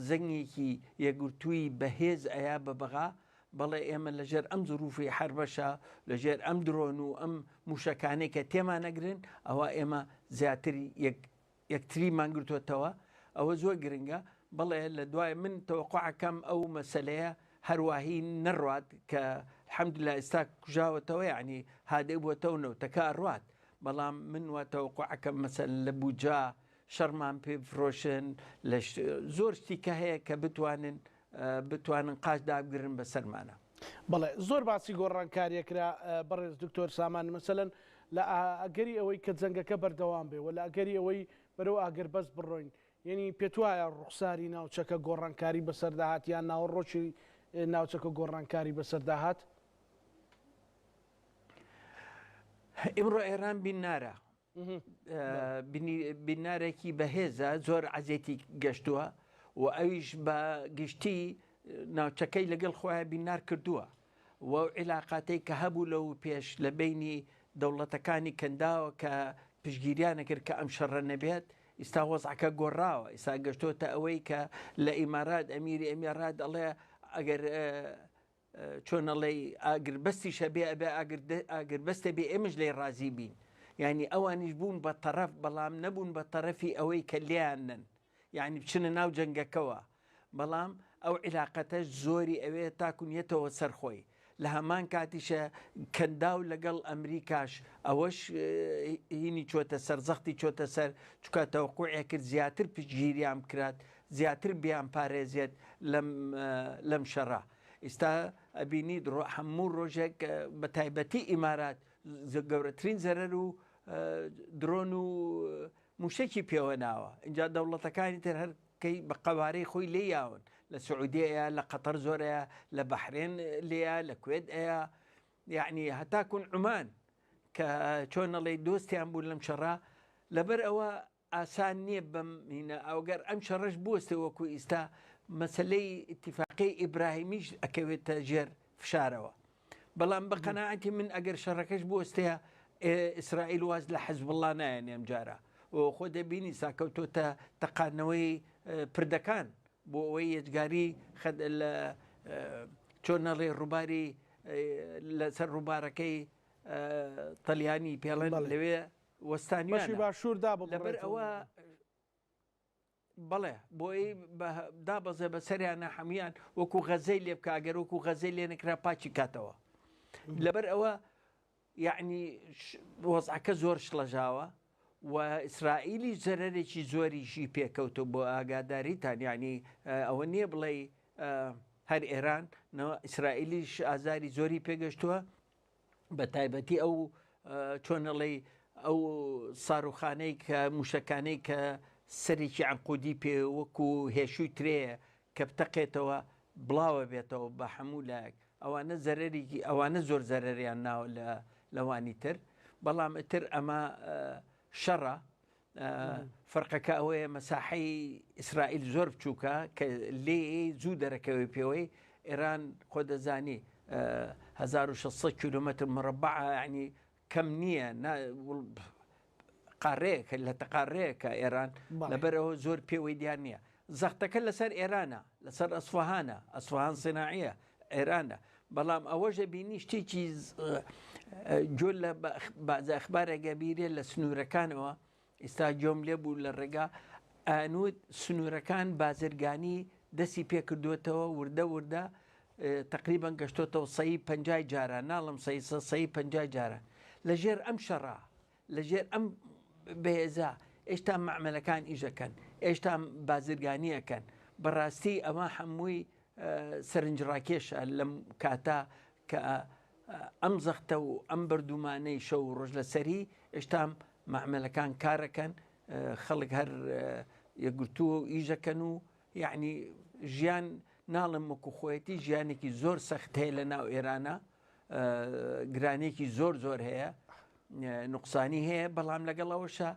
زەنگێکی یەکگرتووی بەهێز ئەیا بە بەغا بەڵێ ئێمە لەژێر ئەم ظروفی حربەشە لەژێر ئەم درۆن و ئەم موشەکانەی کە تێمان نەگرن ئەوە ئێمە زیاتری یەکتریمان گرتوێتەوە ئەوە زۆر گرنگە بەڵێ لە دوای من تەوەقعەکەم ئەو مەسلەیە هەروەهی نەڕوات کە الحەمدلله ئێستا کوژاوەتەوە یعنی هادەی بووەتەوە نەوتەکە ئەڕوات بەڵام من وە تەوەقعەکەم مەسەل لە بوجا شەڕمان پێ بفرۆشن زۆر شتیکە هەیە کە بتوانن قاش دابگرن بەسەرمانە. بەڵێ زۆر باسی گۆڕانکاریەکرا بەڕێز دکتۆر سامان مەسەلەن لە ئەگەری ئەوەی کە جەنگەکە بەردەوام بێ و لە ئەگەری ئەوەی بەرەو ئاگربەست بڕۆین یعنی پێت وایە ڕوخساری ناوچەکە گۆڕانکاری بەسەرداهات یان ناوەڕۆکی ناوچەکە گۆڕانکاری بەسەرداهات؟ ئیمڕۆ ئێران بیننارە بینارێکی بەهێزە زۆر عەزێتی گەشتووە و ئەویش بە گشتی ناوچەکەی لەگەڵ خۆیان بینار کردووە و عیلاقاتەی کە هەبوو لەو پێش لە بینی دەوڵەتەکانی کەنداوە کە پشگیریانە کرد کە ئەم شەڕە نەبێت ئێستا وەزعەکە گۆڕاوە ئێستا گەشتۆتە ئەوەی کە لە ئیمارات ئەمیری ئەمیرات دەڵێ ئەگەر چۆنەڵێ ئاگربەستی شەبێ ئەبێ ئاگربەستە بێ ئێمەش لێ ڕازی بین یعنی ئەوانیش بوون بە تەرەف بەڵام نەبوون بە تەرەفی ئەوەی کە لیانن یعنی بچنە ناو جەنگەکەوە بەڵام ئەو عیلاقەتەش زۆری ئەوێ تاکوونیێتەوە سەرخۆی لە هەمان کاتیشە کەنداو لەگەڵ ئەمریکاش ئەوەش هینی چۆتە سەر زەختی چۆتە سەر چکە تەوەقوعێ کرد زیاتر پشگیریان بکرات زیاتر بیان پارێزێت لەم شەڕا ئێستا ئەبینی هەموو ڕۆژێک بە تایبەتی ئیمارات گەورەترین زەرەر و درۆن و موشێکی پێوە ناوە اینجا دەوڵەتەکانی تر هەرکەی بە قەوارەی خۆی لێ یاون لە سعودیەیە لە قەتەر زۆرەیە لە بەحرێن لێە لە کوێت ئەیە یعنی هەتاکون عومان کە چۆنەڵێ دۆستیان بوو لەم شەڕا لەبەر ئەوە ئاسان نییە بەمینە ئەوگەر ئەم شەڕش بوەستە وەکو ئیستا مەسلەی ئیتیفاقی ئیبراهیمیش ئەکەوێتە ژێر فشارەوە بەڵام بە قەناعەتی من ئەگەر شەڕەکەش بوەستەیە ئیسرائیل واز لە حەزبڵڵا نایەن ئەم جارە خۆ دەبینی ساکەوتۆتە تەقانەوەی پردەکان بۆ ئەوەی یەجگاری چۆنەڵێ ڕووباری لەسەر ڕووبارەکەی تەلیانی پێڵێن لەوێ وەستانیوانی باشووردا لەبەر ئەوە بەڵێ بۆی دابەزێ بە سەریانە هەمویان وەکو غەزەی لێ بکە ئەگەر وەکو غەزەی لێ نەکرا پاچی کاتەوە لەبەر ئەوە یعنی وەزعەکە زۆر شڵەژاوە و ئیسرائیلی زەرەرێکی زۆریشی پێکەوتو بۆ ئاگاداریتان یعنی ئەوە نییە بڵێ هەر ئێران ئیسرائیلیش ئازاری زۆری پێگەشتووە بە تایبەتی ئەو چۆنەڵێ ئەو ساروخانەی کە موشەکانەی کە سەرێکی عنقودی پێ وەکو هێشووی ترەیە کە بتەقێتەوە بڵاوە بێتەوە بە هەموو لایەک ئەوانە زەرەرێکی ئەوانە زۆر زەرەریان ناوە لەوانی تر بەڵام ئتر ئەمە شەڕە فەرقەکە ئەوەیە مەساحەی ئیسرائیل زۆر بچووکە کە لێ زوو دەرەکەوی پێوەی ئێران خۆ دەزانی 1600 کیلومتر مربع ینی کەم نییە قارەیەکە لە تەقارەیەکە ئێران لەبەرەوە زۆر پێوەی دیار نییە زەختەکە لەسەر ئێرانە لەسەر ئەسفەهانە ئەسفەهان سیناعیە ئێرانە بەڵام ئەوەژە بینی شتێکی جۆ لە بەعزە ئەخبارێکە بیرێ لە سنوورەکانەوە ئێستا جۆم لێ بوو لە ڕێگا ئانوت سنوورەکان بازرگانی دەستی پێکردوێتەوە وردە وردە تقریبان گەشتۆتەوە 150 جارە ناڵم 150 جارە لەژێر ئەم شەڕا لەژێر ئەم بەهێزا ئێشتا معمەلەکان ئیژەکەن ئێشتا بازرگانیەکەن بەڕاستی ئەمە هەمووی سەرنجڕاکێشە لەم کاتا کە ئەم زەختە و ئەم بەردومانەی شەو ڕۆژ لەسەری ئێشتام معمەلەکان کارەکەن خەڵک هەر یەکگرتووە و ئیژەکەن و یعنی ژیان ناڵم وەکو خۆیەتی ژیانێکی زۆر سەخت هەیە لە ناو ئێرانە گرانێکی زۆر زۆر هەیە نوقسانی هەیە بەڵام لەگەڵەوەشە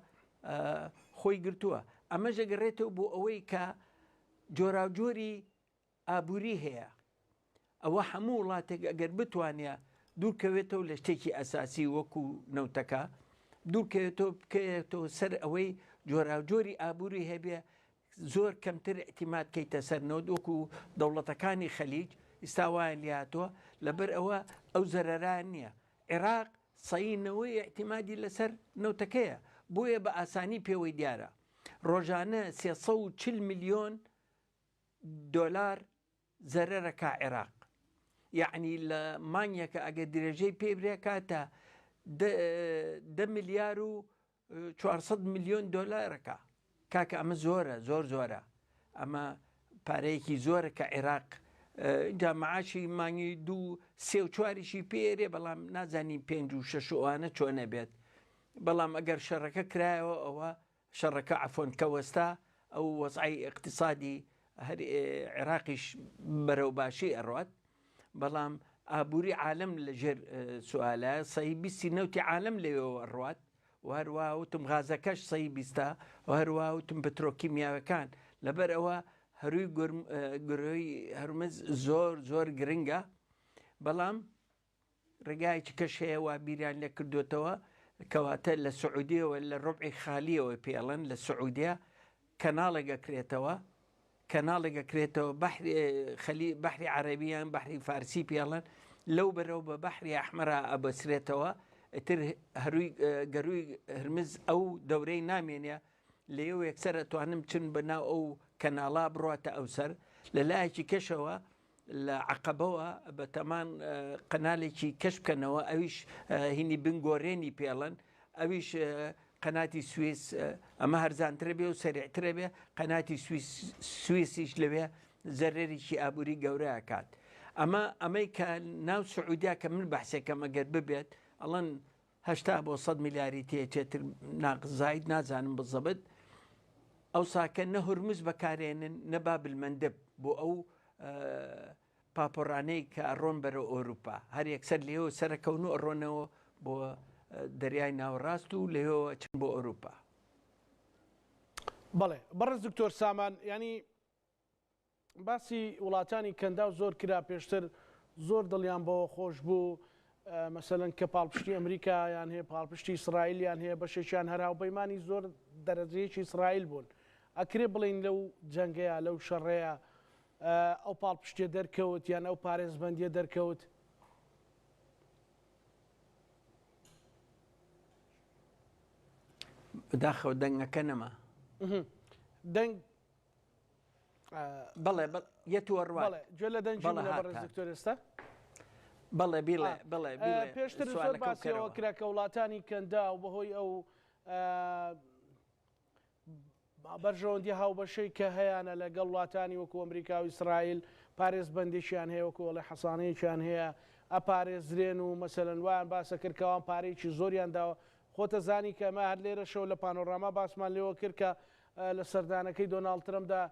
خۆی گرتووە ئەمە ژەگەڕێتەوە بۆ ئەوەی کە جۆراوجۆری ئابووری هەیە ئەوە هەموو وڵاتێک ئەگەر بتوانێت دوورکەوێتەوە لە شتێکی ئەساسی وەکو نەوتەکە دوورکەوێتەوە بکەوێتەوە سەر ئەوەی جۆراوجۆری ئابووری هەبێ زۆر کەمتر ئەتیماد کەیتە سەرنەوە وەکو دەوڵەتەکانی خەلیج ئستاوایان لاتوە لەبەر ئەوە ئەو زەرەران نییە. عێراق سەینەوەی ئەتیمادی لەسەر نەوتەکەیە بۆیە بە ئاسانی پێوەی دیارە ڕۆژانە 340 میلیۆن دۆلار زەرەرەکە عێراق یعنی لە مانگێکە ئەگەر درێژەی پێ برێ کاتە 10 ملیار و 400 میلیۆن دۆلارەکە کاکە ئەمە زۆرە زۆرە ئەمە پارەیەکی زۆرە کە عێراق اینجا معاشی مانگی 2 3 و 4ی پێرێ بەڵام نازانی 5 و 6 ئەوانە چۆنە بێت بەڵام ئەگەر شەڕەکە کرایەوە ئەوە شەڕەکە عفۆن کەوەستا ئەو وەزعی اقتصادی عێراقیش بەرەوباشی ئەڕات بەڵام ئابووری عالم لەژێر سوالە سەی بیستی نەوتی عالم لەوێەوە ڕات و هەروە وتم غازەکەش سەی بیستە و هەروە وتم پترۆکیمیاوەکان لەبەر ئەوە هەروی گرۆی هەرمز زۆر گرنگە بەڵام ڕێگایکی کەش هەیە وا بیریان لێ کردوێتەوە کەواتە لە سعودیەوە لە ڕۆبعی خالیەوە پێڵەن لە سعودیا کەناڵێکە کرێتەوە بەحری عەرەبیان بەحری فارسی پێڵەن لەو بەرەو بە بەحری ئەحمەرا ئەبەسرێتەوە ئتر هەروی گەروی هەرمز ئەو دەورەی نامێنێ لێو یەکسەر ئەتوانم چن بەناو ئەو کەناڵا بڕاتە ئەوسەر لە لایەکی کەشەوە لە عقبەوە بە تەمان قەنالێکی کەش بکەنەوە ئەویش هینی بنگۆڕێنی پێڵەن ئەویش قەناتی سوێس ئەمە هەرزانترە بێ و سەریعترە بێ قەناتی سوێسیش لەوێ زەرێکی ئابووری گەورەیە کات ئەمەی کە ناو سعودیا کە من بەحسێکەم ئەگەر ببێت ئەڵەن 80 بۆ 100 میلیاری تێچێتر ناقزایت نازانم بزەبت ئەو ساکە نە هورمز بەکارێنن نە بابلمەندەب بۆ ئەو پاپۆڕانەی کە ئەڕۆن بەرە ئۆروپا هەر یەکسەر لێەوە سەرەکەون و ئەڕۆنەوە بۆ دەریای ناوەڕاست و لێەوە چن بۆ ئۆروپا. بەڵێ بەڕێز دکتۆر سامان ینی باسی وڵاتانی کەندا و زۆر کرا پێشتر زۆر دڵیان بەوە خۆش بوو مەسەلەن کە پاڵپشتی ئەمریکایان هەیە پاڵپشتی ئیسرائیلیان هەیە بەشێکیان هەراوبەیمانی زۆر دەرەجەیەکی ئیسرائیل بوون ئەکرێ بڵین لەو جەنگەیە لەو شەڕەیە ئەو پاڵپشتێ دەرکەوت یان ئەو پارێزبەندیە دەرکەوت بداخەوە دەنگەکە نەما دەنگ بەڵێ یەتوەڕوا گوێ لە دەنجی بەڕێز دکتۆر ئێستا بەڵێ بڵێ پێشتر زۆر باسیەوە کرا کە وڵاتانی کەندا و بەهۆی ئەو بەرژەوەندی هاوبەشەی کە هەیەە لەگەڵ وڵاتانی وەکو ئەمریکا و ئیسرائیل پارێزبەندێکیان هەیە وەکو وەڵێ حەسانەیەکیان هەیە ئەپارێزرێن و مەسەلەن وایان باسە کردکەوان پارێکی زۆریان داوە خۆتە زانی کە ئەمە هەر لێرە شەو لە پانۆڕاما باسمان لێوە کرد کە لە سەردانەکەی دۆناڵد ترەمدا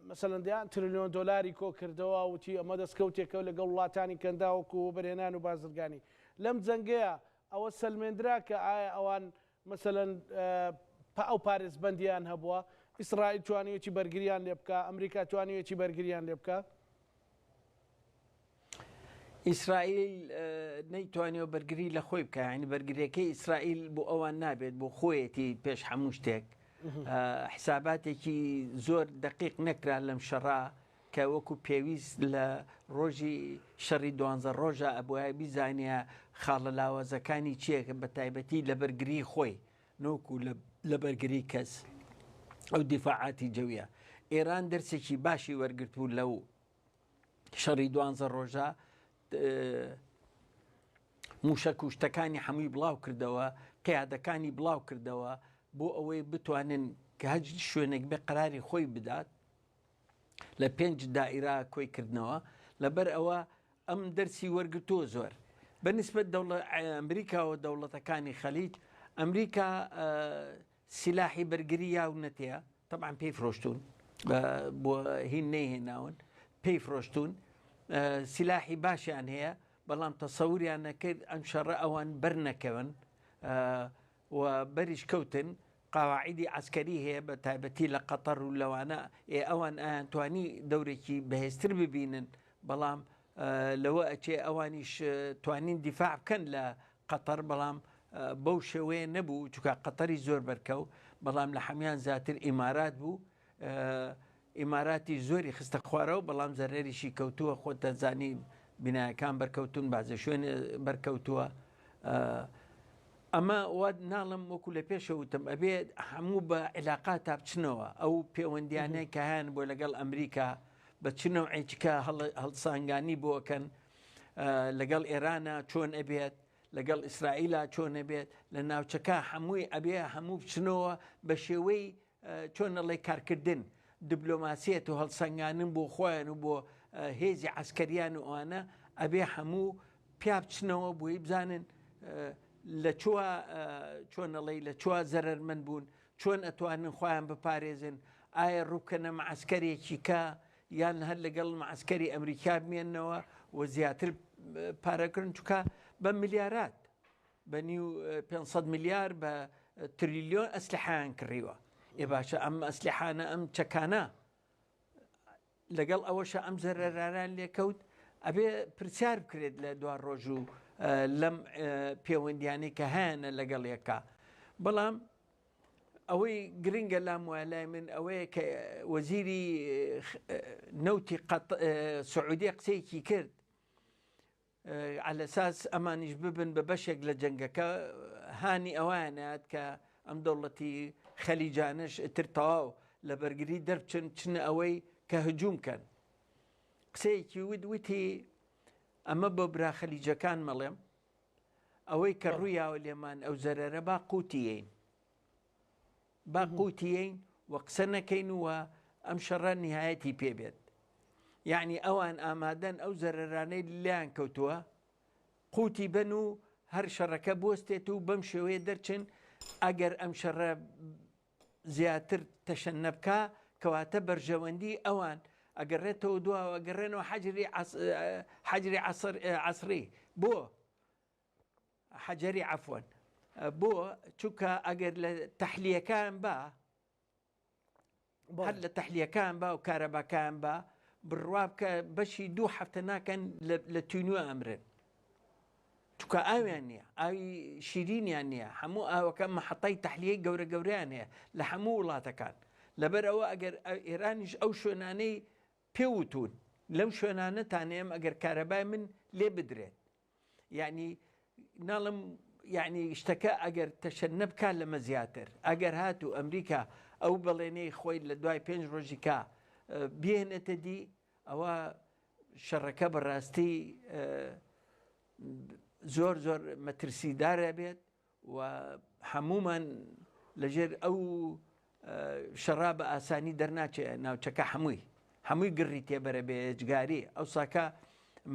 مەسەلەن دیان تریلیۆن دۆلاری کۆ کردەوە وتی ئەمە دەستکەوتێکە لەگەڵ وڵاتانی کەندا وەکو بەرهێنان و بازرگانی لەم جەنگەیە ئەوە سەلمێنرا کە ئایا ئەوان مەسەلەن ئەو پارێزبەندیان هەبووە ئیسرائیل توانیوێتی بەرگریان لێ بکە ئەمریکا توانیوێتی بەرگریان لێ بکە ئیسرائیل نەیتوانێت بەرگری لە خۆی بکە ینی بەرگریەکەی ئیسرائیل بۆ ئەوان نابێت بۆ خۆیەتی پێش هەموو شتێک حساباتێکی زۆر دقیق نەکرا لەم شەڕا کە وەکو پێویست لە ڕۆژی شەڕی 12 ڕۆژە ئەبووە بیزانە خاڵە لاوازەکانی چیەکە بە تایبەتی لە بەرگری خۆی نۆکو لە بەرگری کەس ئەو دیفاعاتی جەویە ئێران دەرسێکی باشی وەرگرتبوو لەو شەڕی 12 ڕۆژە موشە کوشتەکانی هەمووی بڵاو کردەوە قیادەکانی بڵاو کردەوە بۆ ئەوەی بتوانن کە هەج شوێنێک بێ قەراری خۆی بدات لە 5 دائیرا کۆیکردنەوە لەبەر ئەوە ئەم دەرسی وەرگتووە زۆر بەنسبەت ئەمریکا و دەوڵەتەکانی خەلیج ئەمریکا سیلاحی بەرگری یاو نەتەیە طبعا پێی فرۆشتون بۆ هین نەیهێناون پێی فرۆشتون سیلاحی باشیان هەیە بەڵام تەسەوریان نەکرد ئەم شەڕە ئەوان بەرنەکەون و بەریش کەوتن قاواعیدی عسکەری هەیە بە تایبەتی لە قەتەر و لەوانە ئەوان ئەیانتوانی دەورێکی بەهێزتر ببینن بەڵام لەوە ئەچێ ئەوانیش توانین دیفاع بکەن لە قەتەر بەڵام بەو شێوەیە نەبوو چونکە قەتەری زۆر بەرکەو بەڵام لە هەمان زیاتر ئیمارات بوو ئیماراتی زۆری خستە خوارەوە بەڵام زەرێریشی کەوتووە خۆتە زانی بینایەکان بەرکەوتون بازە شوێن بەرکەوتووە ئەمە وا ناڵم وەکو لە پێشەوتم ئەبێت هەموو بە عێلاقات تا بچنەوە ئەو پەیوەندیانەی کە هەیان بۆ لەگەڵ ئەمریکا بە چنەوەیکە هەڵسانگانی بۆکەن لەگەڵ ئێرانە چۆن ئەبێت لەگەڵ ئیسرائیلە چۆن ئەبێت لە ناوچەکە هەمووی ئەبێ هەموو بچنەوە بە شێوەی چۆن ئەڵێ کارکردن دیبلۆماسیەت و هەڵسەنگانن بۆ خۆیان و بۆ هێزی عسکەریان و ئەوانە ئەبێ هەموو پیا بچنەوە بۆی بزانن لە چۆنەڵی لە چوە زەرمەند بوون چۆن ئەتوانن خۆیان بپارێزن ئایا ڕووکەنە مەعسکەرێکی کە یان هەر لەگەڵ مەعسکەری ئەمریکا بمێننەوە و زیاتر پارەکردن چکە بە میلیارات بە 500 میلیار بە تریلیۆن ئەسلحەیان کڕیوە ئێ باشە ئەم ئەسلحانە ئەم چەکانە لەگەڵ ئەوەشە ئەم زەرەران لێکەوت ئەبێ پرسیار بکرێت لە دوا ڕۆژ و لەم پەیوەندیانەی کە هەیەە لەگەڵ یەکە بەڵام ئەوەی گرنگە لام وایە لای من ئەوەیە کە وەزیری نەوتی سعودی قسەیەکی کرد على ئەساس ئەمانیش ببن بە بەشێک لە جەنگەکە هانی ئەوانات کە ئەم دەوڵەتی خەلیجانش ئتر تەواو لە بەرگری دەربچن چنە ئەوەی کە هجوومکەن قسەیەکی وتی ئەمە بۆ برا خەلیجەکان مەڵێم ئەوەی کە ڕوویاوە لێمان ئەو زەرەرە با قوتیین با قوتیین و قسە نەکەین وە ئەم شەڕە نهایەتی پێبێت یعنی ئەوان ئامادەن ئەو زەرەرانەی لیان کەوتووە قوتی بن و هەر شەڕەکە بستێت و بەم شێوەیە دەرچن ئەگەر ئەم شەڕە زیاتر تەشەنە بکە کەواتە بەرژەوەندی ئەوان ئەگەڕێتەوە دواوە گەڕێنەوە حەجری عەسری بۆ حەجەری عەفوەن بۆ چونکە ئەگەر لە تەحلیەکان بە هەر لە تەحلیەکان بە و کارەباکان بە بڕوا بکە بەشی 2 هەفتە ناکەن لە تونوە ئەمرن چونکە ئاویان نییە ئاوی شیرینیان نییە هەموو ئاوەکە مەحەتای تەحلیەی گەورە گەوریان هەیە لە هەموو وڵاتەکان لەبەرەوە ئەگەر ئێرانیش ئەو شوێنانەی پێوتون لەم شوێنانەتانێم ئەگەر کارەبای من لێ بدرێت یعنی ناڵم یعنی شتەکە ئەگەر تەشەنە بکە لەمە زیاتر ئەگەر هات و ئەمریکا ئەو بەڵێنەی خۆی لە دوای 5 ڕۆژیکە بێنێتە دی ئەوە شەڕەکە بەڕاستی زۆر زۆر مەترسیدارە بێت و هەمومان لەژێر ئەو شەڕا بە ئاسانی دەرناچێت ناوچەکە هەمووی گڕی تێبەرە بێ جگاری ئەو ساکە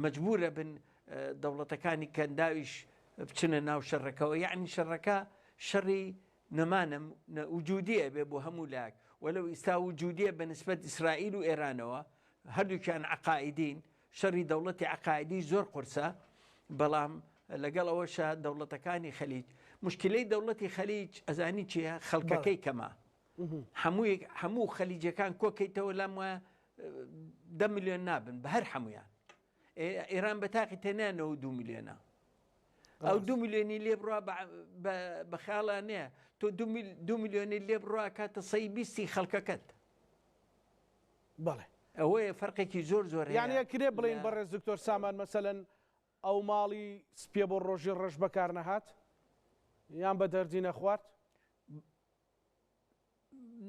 مەجبورە بن دەوڵەتەکانی کەنداویش بچنە ناو شەڕەکەەوە یعنی شەڕەکە شەڕی نەمانە وجودیە بێ بۆ هەموو لاک وەلو ئیستا وجودیە بە نسبەت ئیسرائیل و ئێرانەوە هەردووکیان عقائیدین شەڕی دەوڵەتی عقائیدی زۆر قورسە بەڵام لەگەڵ ئەوەشە دەوڵەتەکانی خەلیج مشکلەی دەوڵەتی خەلیج ئەزانی چیە خەڵکەکەی کەمە هەموو خەلیجەکان کۆکەیتەوە لام وە 10 میلیۆن نابن بە هەر هەمویان ئێران بە تاقی تەنانەوە 2 میلیۆنە ئەو 2 میلیۆنی لێ بڕوا بە خیاڵان نییە تۆ 2 میلیۆنی لێ بڕوا کاتە 120 خەڵکەکەت بەڵێ ئەوەیە فەرقێکی زۆر یانە کرێ بڵین بەڕێز دکتۆر سامان مەسەلەن ئەو ماڵی سپێ بۆ ڕۆژی ڕەش بەکار نەهات یان بە دەردی نەخوارد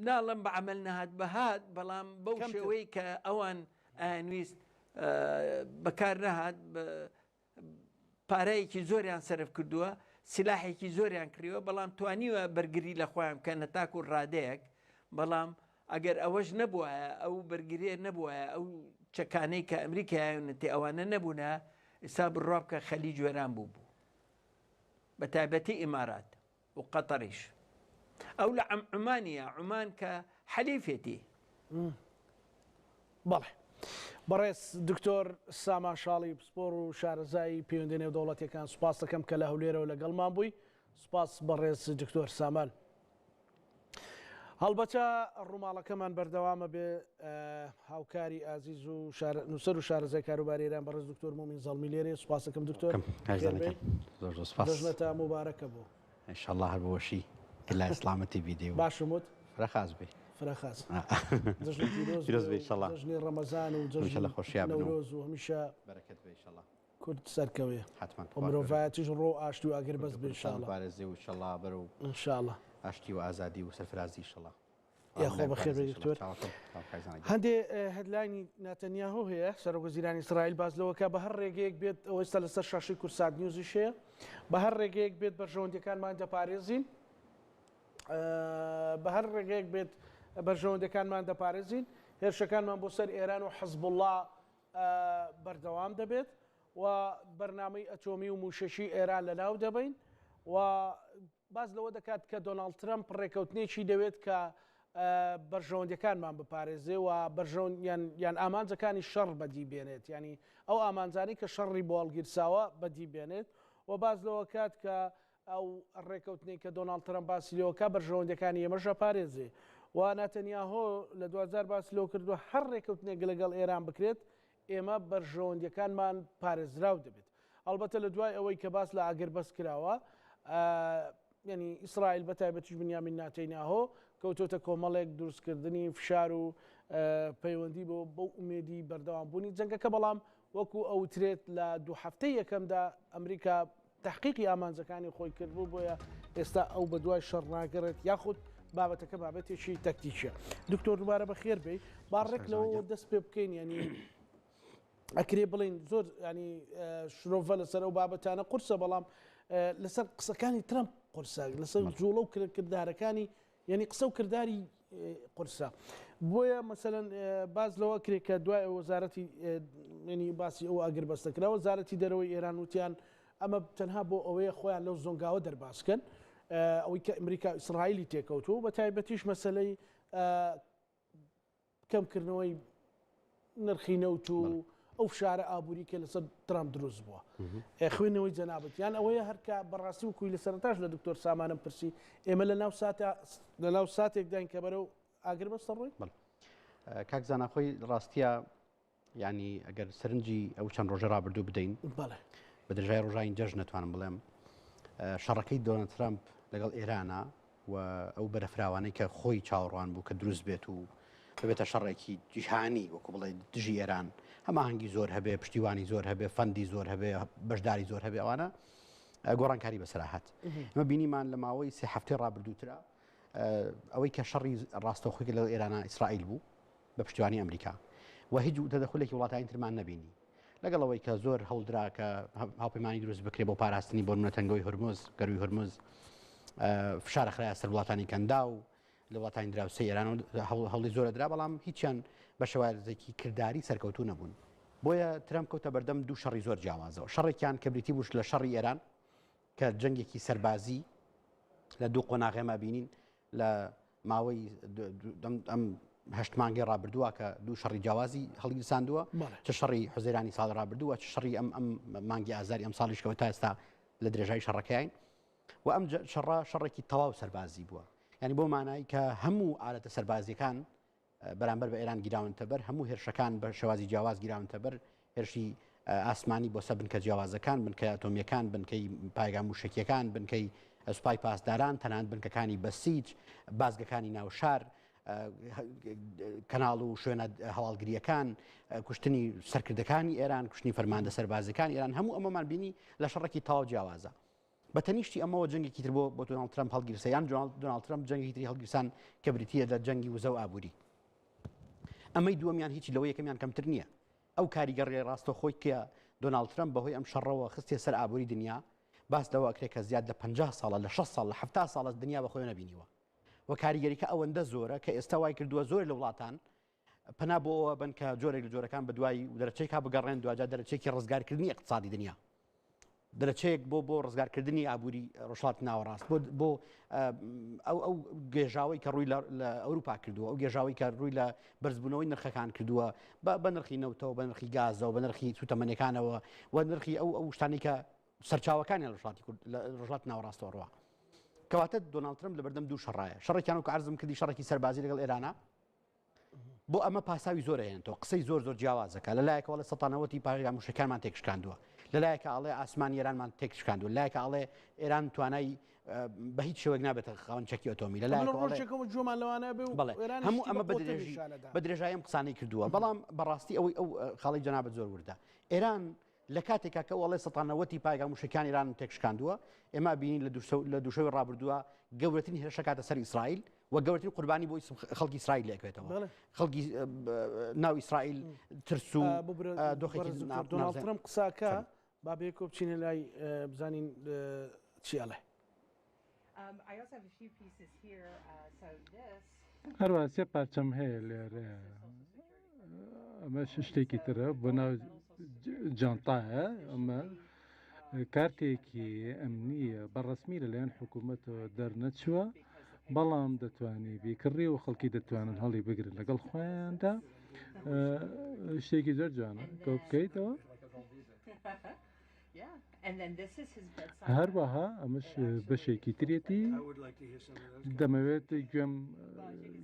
ناڵم بە عمل نەهات بەهات بەڵام بەو شێوەی کە ئەوان ئاویست بەکار نەهات پارەیەکی زۆریان سەرف کردووە سلاحێکی زۆریان کردووە بەڵام توانیوە بەرگری لە خۆیان کە نەتاک و ڕادەیەک بەڵام ئەگەر ئەوەش نەبووە ئەو بەرگریە نەبووە ئەو چەکانەی کە ئەمریکایەتی ئەوانە نەبوونە ئێستا بڕوا بکە خەلیج وێران بوو بە تایبەتی ئیمارات و قەتەریش ئەو لە عمانیە عمان کە حەلیفێتی بەڵێ بەڕێز دکتۆر سامان شاڵی پسپۆر و شارەزایی پەیوەندی نێو دەوڵەتیەکان سوپاس دەکەم کە لە هەولێرەوە لەگەڵمان بووی سوپاس بەڕێز دکتۆر سامان هەڵبەتە ڕووماڵەکەمان بەردەوامە بێ هاوکاری ئازیز و نووسەر و شارەزای کاروباری ئێران بەڕێز دکتۆر مومین زەڵمی لێرێ سوپاسەکەم دکتۆر دەژنەتە مبارەکە بوو انشاءالله هەر بۆشی لای ئیسلامەتی بیدێ باشموت فرەخاز بێ فرەخاز پیرۆز بێ ئینشاءالله دژنی ڕەمەزان و ئینشاءالله خۆشییا بن و نەورۆز و هەمیشە بەرەکەت بێ ئینشاءالله کورد سەرکەوێ حتما مرۆڤایەتیش ڕۆ ئاشتی و ئاگر بەس بێ ئینشاءالله بارێزێ و ئینشاءالله بەرەو ئینشاءالله ئاشتی و ئازادی و سەرفرازی ئینشاءالله یاخۆ بەخێر بێ دکتۆر هەندێ هەدلاینی ناتەنیاهۆ هەیە سەرۆکوەزیرانی ئیسرائیل باز لەوەکە بە هەر ڕێگەیەک بێت ئەوە ئێستا لەسەر شاشەی کورسات نیوزیش هەیە بە هەر ڕێگەیەک بێت بەرژەوەندەکانمان دەپارێزین بە هەر ڕێگەیەک بێت بەرژەوەندەکانمان دەپارێزین هێرشەکانمان بۆ سەر ئێران و حەزبوڵڵا بەردەوام دەبێت و بەرنامەی ئەتۆمی و موشەشی ئێران لەناو دەبین و باز لەوە دەکات کە دۆناڵد ترەمپ ڕێکەوتنێکی دەوێت کە بەرژەوەندەکانمان بپارێزێ و یان ئامانجەکانی شەڕ بەدی بێنێت ینی ئەو ئامانجانی کە شەڕی بۆ هەڵگیرساوە بەدی بێنێت و باز لەوە کات کە ئەو ڕێکەوتنی کە دۆناڵد ترەمپ باسی لەوەکە بەرژەوەندەکانی ئێمەشە پارێزێ و ناتەنیاهۆ لە 2000 باسی لەوە کردووە هەر ڕێکەوتنێک لەگەڵ ئێران بکرێت ئێمە بەرژەوەندەکانمان پارێزراو دەبێت ئەلبەتە لە دوای ئەوەی کە باس لە ئاگر بەس کراوە ینی ئیسرائیل بەتایبەتیش بنیامین ناتەنیاهۆ کەوتۆتە کۆمەڵێک دروستکردنی فشار و پەیوەندی بۆ ئومێدی بەردەوامبوونی جەنگەکە بەڵام وەکو ئەوترێت لە دوو هەفتەی یەکەمدا ئەمریکا تحقیقی ئامانجەکانی خۆی کردبوو بۆیە ئێستا ئەو بە دوای شەڕ ناگەڕێت یاخود بابەتەکە بابەتێکی تەکتیکیە دکتۆر دووبارە بەخێر بێ باڕێک لەوە دەست پێ بکەین ینی ئەکرێ بڵین زۆر ینی شرۆڤە لەسەر ئەو بابەتانە قورسە بەڵام لەسەر قسەکانی ترەمپ قورسە لەسەر جوڵە و کردارەکانی ینی قسە و کردداری قورسە بۆیە مەسەەن باز لەوە کرێت کە دوای وەزارەتی ینی باسی ئەو ئاگر بەستەکرا وەزارەتی دەرەوەی ئێران وتیان ئەمە تەنها بۆ ئەوەیە خۆیان لەو زۆنگاوە دەرباسکەن ئەوەی کە ئەمریکا ئیسرائیلی تێکەوتوە بە تایبەتیش مەسلەی کەمکردنەوەی نرخی نەوت و ئەو شارە ئابووری کە لەسەر ترامپ دروست بووە خوێنەوەی جەنابەت یان ئەوەیە هەرکە بەڕاستی و کوی لە سەرتاش لە دکتۆر سامانم پرسی ئێمە لە ناو ساتێکداین کە بەرەو ئاگر بەستە ڕۆی کاک زاناخۆی ڕاستیە ینی ئەگەر سەرنجی ئەو چەند ڕۆژە ڕابردوو بدەین بە دەژای ڕۆژاین جەژ نەتوانم بڵێم شەڕەکەی دۆنالد ترامپ لەگەڵ ئێرانە و ئەو بەرەفراوانەی کە خۆی چاوەڕوان بوو کە دروست بێت و ببێتە شەڕێکی جیهانی وەکو بڵێ دژی ئێران هەماهەنگی زۆر هەبێ پشتیوانی زۆر هەبێ فەندی زۆر هەبێ بەشداری زۆر هەبێ ئەوانە گۆڕانکاری بەسەراحەت ئمە بینیمان لە ماوەی سێ هەفتەی ڕابردووترا ئەوەی کە شەڕی ڕاستەوخۆی لەگەڵ ئێرانە ئیسرائیل بوو بە پشتیوانی ئەمریکا و هیچ تەدەخولێکی وڵاتانی ترمان نەبینی لەگەڵ ئەوەی کە زۆر هەوڵدرا کە هاوپەیمانی دروست بکرێت بۆ پاراستنی بۆ نمونە تەنگەوەی هورموز گەروی هورموز فشارە خراە سەر وڵاتانی کەندا و لە وڵاتانی دراوسەی ئێران و هەوڵی زۆرە درا بەڵام هیچیان بە شێوازێکی کردداری سەرکەوتوو نەبوون بۆیە ترامپ کەوتە بەردەم دوو شەڕی زۆر جیاوازەوە شەڕێکیان کە بریتی بووش لە شەڕی ئێران کە جەنگێکی سەربازی لە دوو قۆناغێمە بینین لە ماوەی ئەم هەشت مانگی ڕابردووە کە دوو شەڕی جیاوازی هەڵگیرساندووە چ شەڕی حوزەیرانی ساڵ ڕابردووە چ شەڕی ئەم مانگی ئازاری ئەم ساڵیشکەوە تا ئێستا لە درێژای شەڕەکەیان و ئەم شەڕێکی تەواو سەربازی بووە ینی بۆ مانایی کە هەموو ئالەتە سەربازیەکان بەرامبەر بە ئێران گیراونتە بەر هەموو هێرشەکان بە شێوازی جیاواز گیراونتە بەر هێرشی ئاسمانی بۆ سە بنکە جیاوازەکان بنکە ئەتۆمیەکان بنکەی پایگا موشکیەکان بنکەی سوپای پاسداران تەنانەت بنکەکانی بەسیج بازگەکانی ناوشار کەناڵ و شوێنە هەواڵگریەکان کوشتنی سەرکردەکانی ئێران کوشتنی فەرماندە سەربازەکانی ئێران هەموو ئەمەمان بینی لە شەڕێکی تەواو جیاوازە بە تەنیشتی ئەمەوە جەنگێکی تر بۆ دۆناڵد ترامپ هەڵگیرسەیان دۆناڵد ترامپ جەنگی تری هەڵگیرسان کە بریتیە لە جەنگی وزە و ئابووری ئەمەی دووەمیان هیچی لەوە یەکەمیان کەمتر نییە ئەو کاریگەڕی ڕاستەخۆی کە دۆناڵد ترامپ بەهۆی ئەم شەڕەوە خستێ سەر ئابووری دنیا باس لەوە ئەکرێت کە زیاد لە 50 ساڵە لە 6 ساڵ لە 70 ساڵە دنیا بەخۆی نەبینیوە و کاریگەریکە ئەوەندە زۆرە کە ئێستا وای کردووە زۆر لە وڵاتان پنا بۆ ئەوە بن کە جۆرێک لە جۆرەکان بە دوای دەرەچەیەک بگەڕێن دوجا دەرەچێکی ڕزگارکردنی اقتصادی دنیا دەرەچەیەک بۆ ڕزگارکردنی ئابووری ڕۆژهڵاتی ناوەڕاست بۆ ئەو گێژاوی کە ڕووی لە ئەوروپا کردووە ئەو گێژاوی کە ڕووی لە بەرزبوونەوەی نرخەکان کردووە بە نرخی نەوتەوە بە نرخی گازەوە بە نرخی سوتەمەنیەکانەوە و نرخی ئەو شتانی کە سەرچاوەکانی لە ڕۆژهڵاتی ناوەڕاستەوە ڕوا کەواتە دۆناڵد ترەمپ لە بەردەم دوو شەڕایە شەڕێکیان کە عەرزم کردی شەڕێکی سەربازی لەگەڵ ئێرانە بۆ ئەمە پاساوی زۆر هێنێتەوە قسەی زۆر جیاوازەکە لەلایەکەوە لە سەتانەوەتی پارێگا موشەکانمان تێکشکاندووە لەلایەکە ئاڵێ ئاسمانی ئێرانمان تێکشکاندووە لایەکە ئاڵێ ئێران توانای بە هیچ شێوەیەک نابێتە خاوەنچەکی ئۆتۆمی هەموو ئەمە بە درێژایم قسانەی کردووە بەڵام بەڕاستی ئەوەی ئەو خاڵی جەنابەت زۆر وردە ئێران لە کاتێکا کە وڵێ سەتانەوەتی پایگا موشەکان ئێران تێکشکاندووە ئێمە بینین لە دووشەوەی ڕابردووە گەورەترین هێرشە کاتە سەر ئیسرائیل و گەورەترین قوربانی بۆ خەڵکی ئیسرائیل لێکوێتەوە خەڵکی ناو ئیسرائیل ترس و دۆخێکی دۆناڵد ترەمپ قساکە با بێکۆ بچینە لای بزانین چیاڵێ هەروە سێ پارچەم هەیە لێرە ئەمە شتێکی ترە بۆ ناو جانتایە ئەمە کارتێکی ئەمنیە بەڕسمی لەلایەن حکوومەتەوە دەرنەچووە بەڵام دەتوانێت بیکڕی و خەڵکی دەتوانن هەڵی بگرن لەگەڵ خۆیاندا شتێکی زۆر جوانە کە بکەیتەوە هەروەها ئەمەش بەشێکی ترێتی دەمەوێت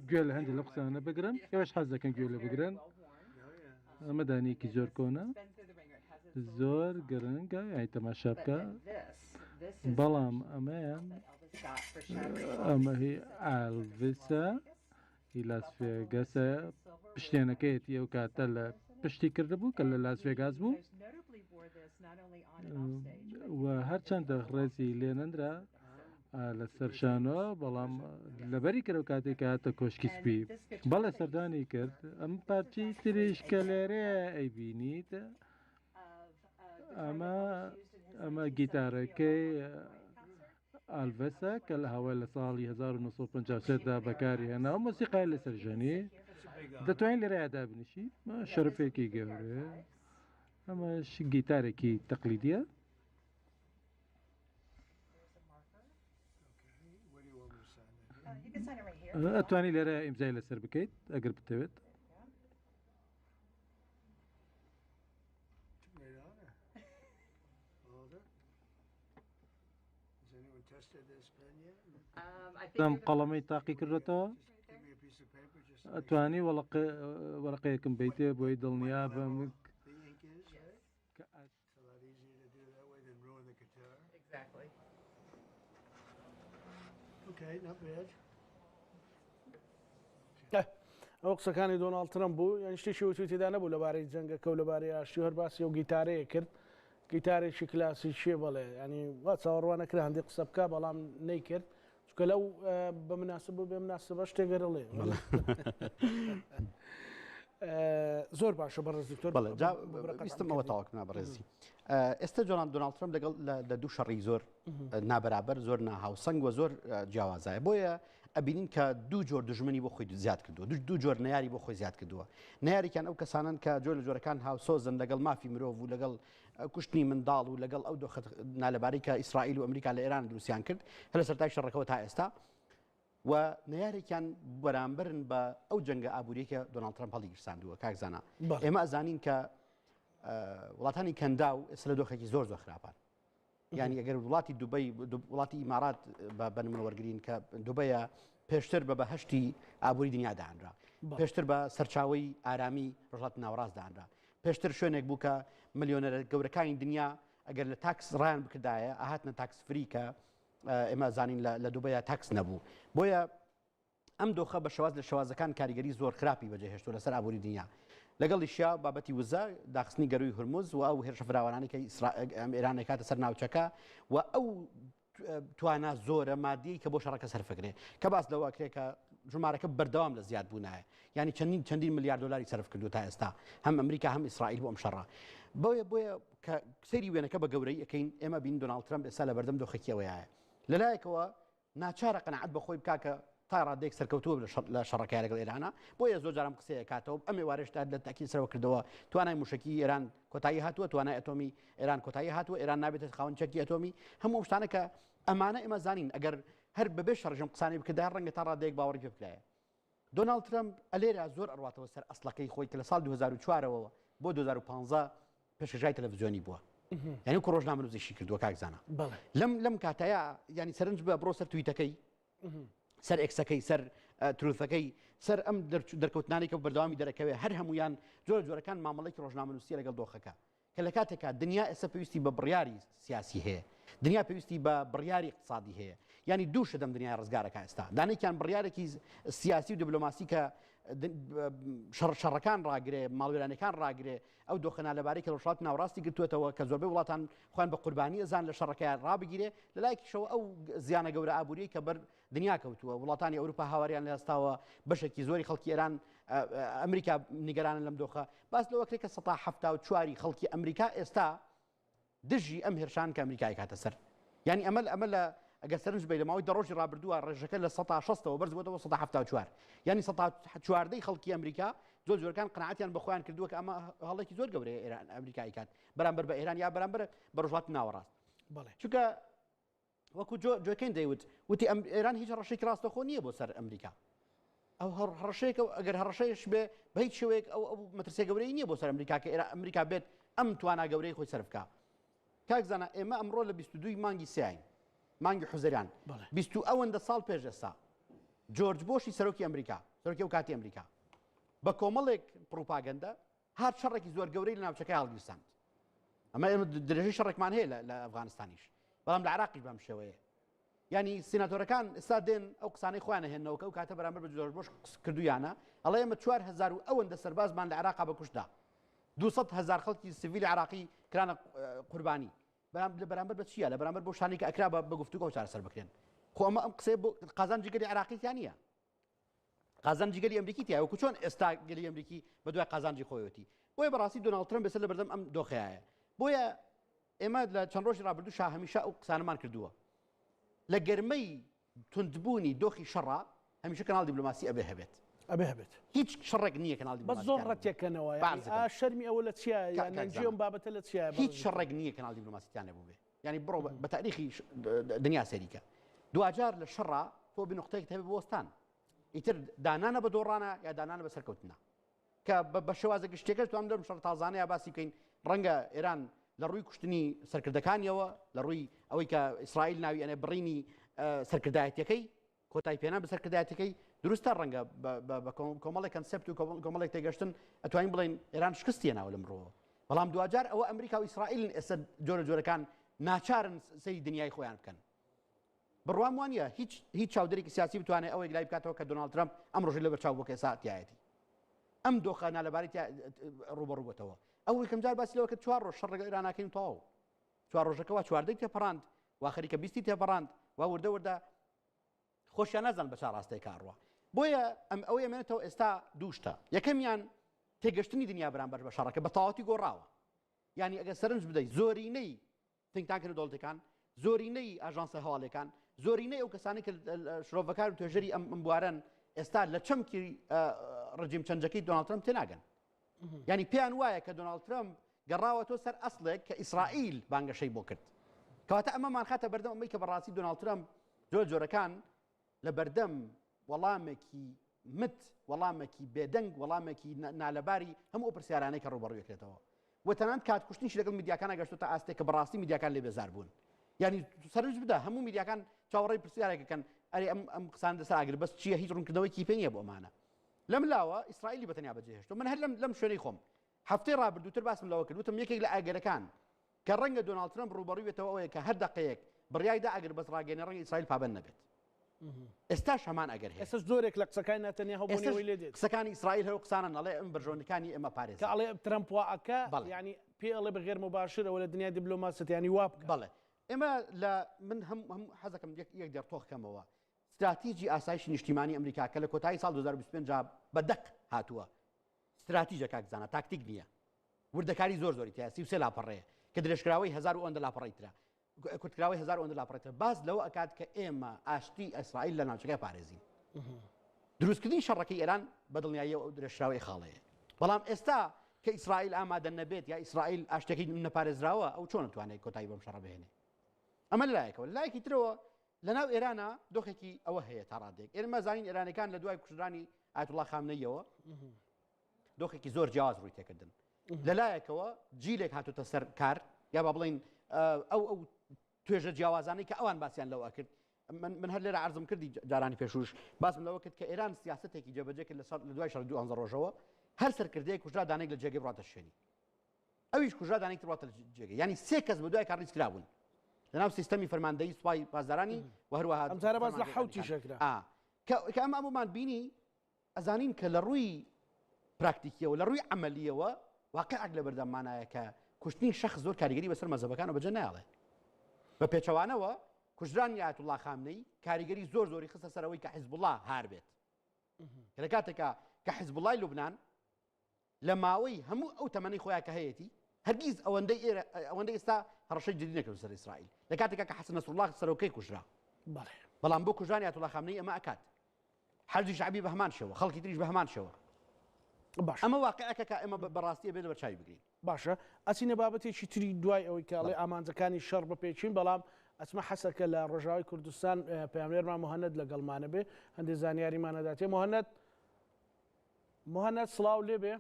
گوێ لە هەندێک لە قسانە بگرن ئێوەش حەز دەکەن گوێ لە بگرن ئەمە دانێکی زۆر کۆنە زۆر گرنگە یانی تەماشا بکە بەڵام ئەمەیان ئەمە هی ئالڤسە هی لاس ڤێگاسە پشتێنەکەیەتی ئەو کاتە لە پشتی کردبوو کە لە لاس ڤێگاس بوو و هەرچەندە ڕێزی لێنەندرا لەسەر شانۆ بەڵام لەبەری کردو کاتێک هاتە کۆشکی سپی بەڵێ سەردانی کرد ئەم پارچەی تریش کە لێرەیە ئەیبینیت ئەمە گیتارەکەی ئالڤەسە کە لە هەوای لە ساڵی 1950دا بەکاری هێناوە مۆسیقای لەسەر ژەنی دەتوانین لێرەیەدا بنیشی شەرفێکی گەورەیە ئەمەش گیتارێکی تەقلیدیە ئەتوانی لێرە ئیمزای لەسەر بکەیت ئەگەر بتەوێت دەم قەڵەمەی تاقی کردێتەوە ئەتوانی وەرەقەیەکم بیتێ بۆی دڵنیا بم ئەو قسەکانی دۆناڵد ترەمپ بوو یان شتێکی وتی تێدا نەبوو لەبارەی جەنگەکە و لەبارەی ئاشتی هەر باسی ئەو گیتارەیە کرد گیتارێکی کلاسی شێ بڵێ ینی وا چاوەڕوان نەکرا هەندێک قسە بکە بەڵام نەیکرد چکە لەو بە مناسب بوو بێ مناسبە شتێگەرەڵێ زۆر باشە بەڕێز دکتۆر ویستم ئەوە تاواکنا بەڕێزی ئێستا جۆنان دۆناڵد ترەمپ لەگەڵ لە دوو شەڕی زۆر نابەرابەر زۆر ناهاوسەنگ و زۆر جیاوازایە بۆیە ئەبینین کە دوو جۆر دژمنی بۆ خۆی زیاد کردووە دوو جۆر نەیاری بۆ خۆی زیاد کردووە نەیاریکان ئەو کەسانن کە جۆر لە جۆرەکان هاوسۆزن لەگەڵ مافی مرۆڤ و لەگەڵ کوشتنی منداڵ و لەگەڵ ئەو دۆخە نالەباری کە ئیسرائیل و ئەمریکا لە ئێران دروستیان کرد هەر لە سەرتای شەڕەکەەوە تا ئێستا و نەیارێکیان بەرامبرن بە ئەو جەنگە ئابوووریەکە دۆناڵد ترەمپ هەڵی گرساندووە کاکزانە ئێمە ئەزانین کە وڵاتانی کەندا و ئێستا لە دۆخێکی زۆر خراپان یعنی ئەگەر وڵاتی دوبەی وڵاتی ئیمارات بە نمونەوەرگرین کە دوبەیە پێشتر بە بەهشتی ئابووری دنیا داهێنرا پێشتر بە سەرچاوی ئارامی ڕۆژهاتی ناوەڕاست داهێنرا پێشتر شوێنێک بوو کە ملیۆنەرە گەورەکانی دنیا ئەگەر لە تاکس ڕایان بکردایە ئاهاتنە تاکس فری کە ئێمە زانین لە دوبەیە تاکس نەبوو بۆیە ئەم دۆخە بە شێواز لە شێوازەکان کاریگەری زۆر خراپی بەجێهێشتووە لەسەر ئابووری دنیا لەگەڵیشیا بابەتی وزە داخستنی گەروی هورموز و ئەو هێرشە فراوانانی کە ئێران کاتە سەر ناوچەکە و ئەو توانە زۆرە مادیی کە بۆ شەڕەکە سەرفەکرێ کە باس لەوە کرێ کە ژمارەکە بەردەوام لە زیاد بوونایە ینی چەندین ملیار دلاری سەرف کردو تا ئێستا هەم ئەمریکا هەم ئیسرائیل بۆ ئەم شەڕە بۆیە کە سەیری وێنەکە بە گەورەی ئەەکەین ئێمە بین دۆناڵد ترەمپ ئێستا لە بەردەم دۆخەکیەوەیە لەلایەکەوە ناچارە قەنەعەت بەخۆی بکا کە تا ڕادێک سەرکەوتووە لە شەڕەکە لەگەڵ ئێرانە بۆیە زۆر جارم قسەیە کاتەوە ئەم ێوارەشتا لە تاکید سەرەوە کردەوە توانای موشکی ئێران کۆتایی هاتووە توانای ئەتۆمی ئێران کۆتایی هاتووە ئێران نابێتە خاوەنچەکی ئەتۆمی هەموو شتانە کە ئەمانە ئێمە زانین ئەگەر هەر بەبێ شەڕژەم قسانی بکردا ڕەنگە تا ڕادێک باوەڕی پێ بکرایە دۆناڵد ترەمپ ئەلێرە زۆر ئەڕواتەوە سەر ئەسڵەکەی خۆی کە لە ساڵ 2004ەوە بۆ 2015 پێشکەشای تەلەڤیزیۆنی بووە یعنی کو ڕۆژنامە نووسیشی کردووە کاکزانە لەم کاتەیە ینی سەرنج بە بڕۆ سەر تویتەکەی سەر ئێکسەکەی سەر تروفەکەی سەر ئەم دەرکەوتنانی کە بەردەوامی دەرەکەوێ هەر هەمویان جۆرەکان مامەڵێکی ڕۆژنامە نووسیە لەگەڵ دۆخەکە کە لە کاتێکا دنیا ئێستا پێویستی بە بڕیاری سیاسی هەیە دنیا پێویستی بە بڕیاری اقتصادی هەیە ینی دوو شەدەم دنیای ڕزگارەکە ئێستا دانێکیان بڕیارێکی سیاسی و دیبلۆماسی کە شەڕەکان ڕاگرێ ماڵوێرانەکان ڕاگرێ ئەو دۆخەنا لەبارەی کە ڕۆژهەڵاتی ناوەڕاستی گرتوێتەوە کە زۆربەی وڵاتان خۆیان بە قوربانی ئەزان لە شەڕەکەیان ڕابگیرێ لە لایەکیشەوە ئەو زیانە گەورە ئابووری کە بەر دنیا کەوتووە وڵاتانی ئەوروپا هاواریان لە هەستاوە بەشێکی زۆری خەڵکی ئێران ئەمریکا نیگەرانن لەم دۆخە باس لەوەکرێت کە 1970 خەڵکی ئەمریکا ئێستا دژی ئەم هێرشان کە ئەمریکای کاتە سەر ینی ئەمە لە ئەگە سەرنج بێ لە ماوەی دەڕۆژی ڕابردووە ڕێژەکە لە 1960ەوە بەرز بۆتەوە 1970 ینی 14 خەڵکی ئەمریکا جۆرەکان قناعەتیان بە خۆیان کردووە کە ئەمە هەڵێکی زۆر گەورەیە ئێران ئەمریکای کات بەرامبەر بە ئێران یا بەرامبەر بە ڕۆژهەڵاتی ناوەڕاست چونکە وەکو جۆکەین دەیوت وتی ئێران هیچ ڕەشێکی ڕاستەخۆ نییە بۆ سەر ئەمریکا ئەو هەڕەشەیەک ئەگەر هەڕەشەیەش بێ بە هیچ شێوەیەک ئەو مەترسیە گەورەی نییە بۆ سەر ئەمریکا کە ئەمریکا بێت ئەم توانا گەورەی خۆی سەرفکە کاکزانە ئێمە ئەمڕۆ لە 22 مانگی سیاین مانگی حوزەریان 20 ئەوەندە ساڵ پێش ئێستا جۆرج بۆشی سەرۆکی ئەمریکا سەرۆکی و کاتی ئەمریکا بە کۆمەڵێک پروپاگەندە هات شەڕێکی زۆر گەورەی لە ناوچەکەی هەڵگیرساند ئەمە ئێمە درێژەی شەڕێکمان هەیە لە ئەفغانستانیش بەڵام لە عێراقیش بەم شێوەیە ینی سیناتۆرەکان ئێستا دێن ئەو قسانەی خۆیان هێننەوە کە ئەو کاتە بەرامبەر بە جۆرج بۆش کردویانە ئەڵێ ئێمە 4000 و ئەوەندە سەربازمان لە عێراقا بەکوشدا 200,000 خەڵکی سیڤیلی عێراقی کرانە قوربانی بەرامبەر بە چیە لە بەرامبەر بۆ شانی کە ئەکرا بە گفتوگۆ چارەسەر بکرێن خۆ ئەمە ئەم قسەی بۆ قازان جگەلی عێراقییان نییە قازان جگەلی ئەمریکی تیا وەکو چۆن ئێستا گەلی ئەمریکی بە دوای قازانجی خۆیەتی بۆیە بەڕاستی دۆناڵد ترەمپ بەسەر لە بەردەم ئەم دۆخەیە بۆیە ئێمە لە چەند ڕۆژی ڕابردوو هەمیشە ئەو قسانەمان کردووە لە گەرمەی توندبوونی دۆخی شەڕا هەمیشە کەناڵ دیبلۆماسی ئەبێ هەبێت هیچ شەڕێک نییە کەناڵ بە زۆر ڕەتێکەنەوە شەرمی ئەوە لە چیە یانجیۆم بابەتە لە چیە هیچ شەڕێک نییە کەناڵ دیبلۆماسییان نەبوو بێ ینی بڕۆ بە تاریخی دنیا سەریکە دوجار لە شەڕا تۆ بنقطەیەک هەبێ بۆستان ئیتر دانانە بە دۆڕانە یا دانانە بە سەرکەوتنە کە بە شێوازە گشتێکەش توانم لەم شەڕ تازانەیە باسی بکەین ڕەنگە ئێران لە ڕووی کوشتنی سەرکردەکانیەوە لە ڕووی ئەوەی کە ئیسرائیل ناوی ئەنێ بڕینی سەرکردایەتەکەی کۆتای پێنان بە سەرکردایەتەکەی دروستە ڕەنگە بە کۆمەڵێک کەنسەپت و کۆمەڵێک تێگەشتن ئەتوانین بڵێن ئێران شکستیە ناوە لە مرۆوە بەڵام دوجار ئەوە ئەمریکا و ئیسرائیلن ئێستا جۆرەکان ناچارن سەی دنیای خۆیان بکەن بڕوام وانە هیچ چاودێرێکی سیاسی بتوانێت ئەوەی لای بکاتەوە کە دۆناڵد ترەمپ ئەم ڕۆژی لە بەرچاو بۆ کەساتیایەتی ئەم دۆخانە لەبارەی ڕوبەڕووبەتەوە ئەو یەکەم جار باسی لەوە کە 4 ڕۆژ شەڕ لەگەڵ ئێراناکەین تەواو 4 ڕۆژەکەەوە 14 تێپەڕاند وا خەریکە 20 تێپەڕاند وا وردە خۆشیان نازان بە چاڕاستەی کاڕوە بۆیە ئەو ئەمێنێتەوە ئێستا دووشتە یەکەمیان تێگەشتنی دنیا بەرامبەر بە شەڕەکە بە تەواوەتی گۆڕاوە ینی ئەگەر سەرنج بدەیت زۆرینەی تنگتانکە دەوڵەتەکان زۆرینەی ئاژانسە هەواڵەکان زۆرینەی ئەو کەسانی کە شرۆڤەکار و توێژەری ئەم بوارەن ئێستا لە چەمکی ڕژیم چەنجەکەی دۆناڵد ترەمپ تێناگەن ینی پێیان وایە کە دۆناڵد ترەمپ گەڕاوەتەوە سەر ئەسڵێک کە ئیسرائیل بانگەشەی بۆ کرد کەواتە ئەمەمان خاتە بەردەم ئەمەی کە بەڕاستی دۆناڵد ترەمپ جۆرەکان لە بەردەم وەڵامێکی مت وەڵامێکی بێدەنگ وەڵامێکی نالەباری هەموو پرسیارانەی کە ڕوبەڕوێکرێتەوە وتەنانەت کات کوشتنیشی لەگەڵ میدیاکانە گەشتوتە ئاستێک کە بەڕاستی میدیاکان لێ بێزار بوون ینی سەرنج بدە هەموو میدیاکان چاوەڕێی پرسیارێکەکەن ئەرێ ئەم قسان دەسەر ئاگر بەس چییە هیچ ڕوونکردنەوەیکی پێ نییە بۆ ئەمانە لەم لاوە ئیسرائیلی بەتەنیا بەجێهێشتۆ من هەر لەم شوێنەی خۆم هەفتەی ڕابردووتر باسم لەوە کرد وتم یەکێک لە ئاگەرەکان کە ڕەنگە دۆناڵد ترەمپ ڕوبەڕوویێتەوە ئەوەیە کە هەر دەقەیەک بڕیایدا ئەگەر بەس ڕاگەێنە ڕەنگە ئیسرائیل پابەند نەبێت ئێستاش هەمان ئەگەر هەیە ئێستا زۆرێک لە قسەکانی نەتەنیاهو بۆنەوەی لێ دێت قسەکانی ئیسرائیل هەرو قسانە نەڵێ ئەم بەرژۆنەکانی ئێمە پارێز کە ئەڵێ ترەمپ واکە ینی پێ ئەڵێ بەغێر مباشرەوە لە دنیای دیبلۆماسیەت ینی وا بکە بەڵێ ئێمە لە من هەم حەزەکەم یەک دەرتۆخکەمەوە استراتیژی ئاسایشی نیشتیمانی ئەمریکا کە لە کۆتایی ساڵ 2025 بە دەق هاتووە استراتیژە کاکزانە تاکتیک نییە وردەکاری زۆری تیا 33 لاپەڕەیە کە درێژکراوەی 1000 ئەوەندە لاپەڕیترا کورتکراوەی 1000 ئەوەندە لاپەڕیترا باز لەوە ئەکات کە ئێمە ئاشتی ئیسرائیل لە ناوچەکەی پارێزین دروستکردنی شەڕەکەی ئێران بە دڵنیایی ئەو درێژراوەی خاڵەیە بەڵام ئێستا کە ئیسرائیل ئامادە نەبێت یا ئیسرائیل ئاشتەکەی نەپارێزراوە ئەو چۆن نتوانێت کۆتایی بەم شەڕە بهێنێ ئەمە لایەکەوە لایەکی ترەوە لەناو ئێرانە دۆخێکی ئەوە هەیە تا ڕادێک ئێمە زانین ئێرانەکان لە دوای کوشتنی ئایەتوڵا خامنەیەوە دۆخێکی زۆر جیاواز ڕووی تێکردن لەلایەکەوە جیلێک هاتوتە سەر کار یا با بڵین ئەو توێژە جیاوازانەی کە ئەوان باسییان لەوە کرد من هەر لێرە عرضم کردی جارانی پێشوش باسم لەوە کرد کە ئێران سیاستێکی جێبەجێ کرد لە دوای شەڕ دوو ئەنزە ڕۆژەوە هەر سەرکردەیە کوژرا دانێک لە جێگەی بڕاتە شوێنی ئەویش کوژرا دانێک بڕاتە جێگەی ینی سێ کەس بە دوای کار ڕیسکرا بوون لەناو سیستەمی فەرماندەیی سوپای پاسدارانی و هەروەها ئەم باز لە حوتی شەکرا کە ئەمە هەمومان بینی ئەزانین کە لە ڕووی پراکتیکیەوە لە ڕووی عملیەوە واقعک لە بەردەمانایە کە کوشتنی شەخص زۆر کاریگەری بەسەر مەزەبەکان و بەجێ نایڵێ بە پێچەوانەوە کوژرانی ئایەتوڵا خامنەی کاریگەری زۆری خستە سەرەوەی کە حیزب الله هار بێت کە لە کاتێکە کە حیزب اللهی لوبنان لە ماوەی هەموو ئەو تەمەنەی خۆیان کە هەیەی هەرگیز ئەوەندەی ئێستا هەڕەشەی جدی نەکرد سەر ئیسرائیل لە کاتێکە کە حەسەن نەسڕڵڵاه سەرۆکەی کوژرا بەڵام بۆ کوژرانی ئایەتوڵا خامنەی ئەمە ئەکات حەرجی شعبی بە هەمان شێوە خەڵکی تریش بە هەمان شێوە باش ئەمە واقعەکە کە ئێمە بەڕاستیە بێت بە چاوی بگرین باشە ئەچینە بابەتێکی تری دوای ئەوەی کاڵێ ئامانجەکانی شەڕ بپێچین بەڵام ئەچمە حەسەکە لە ڕۆژاوی کوردستان پەیامێرمان مهەنەد لەگەڵمانە بێ هەندێک زانیاریمانەداتێ مهەنەد سڵاو لێ بێ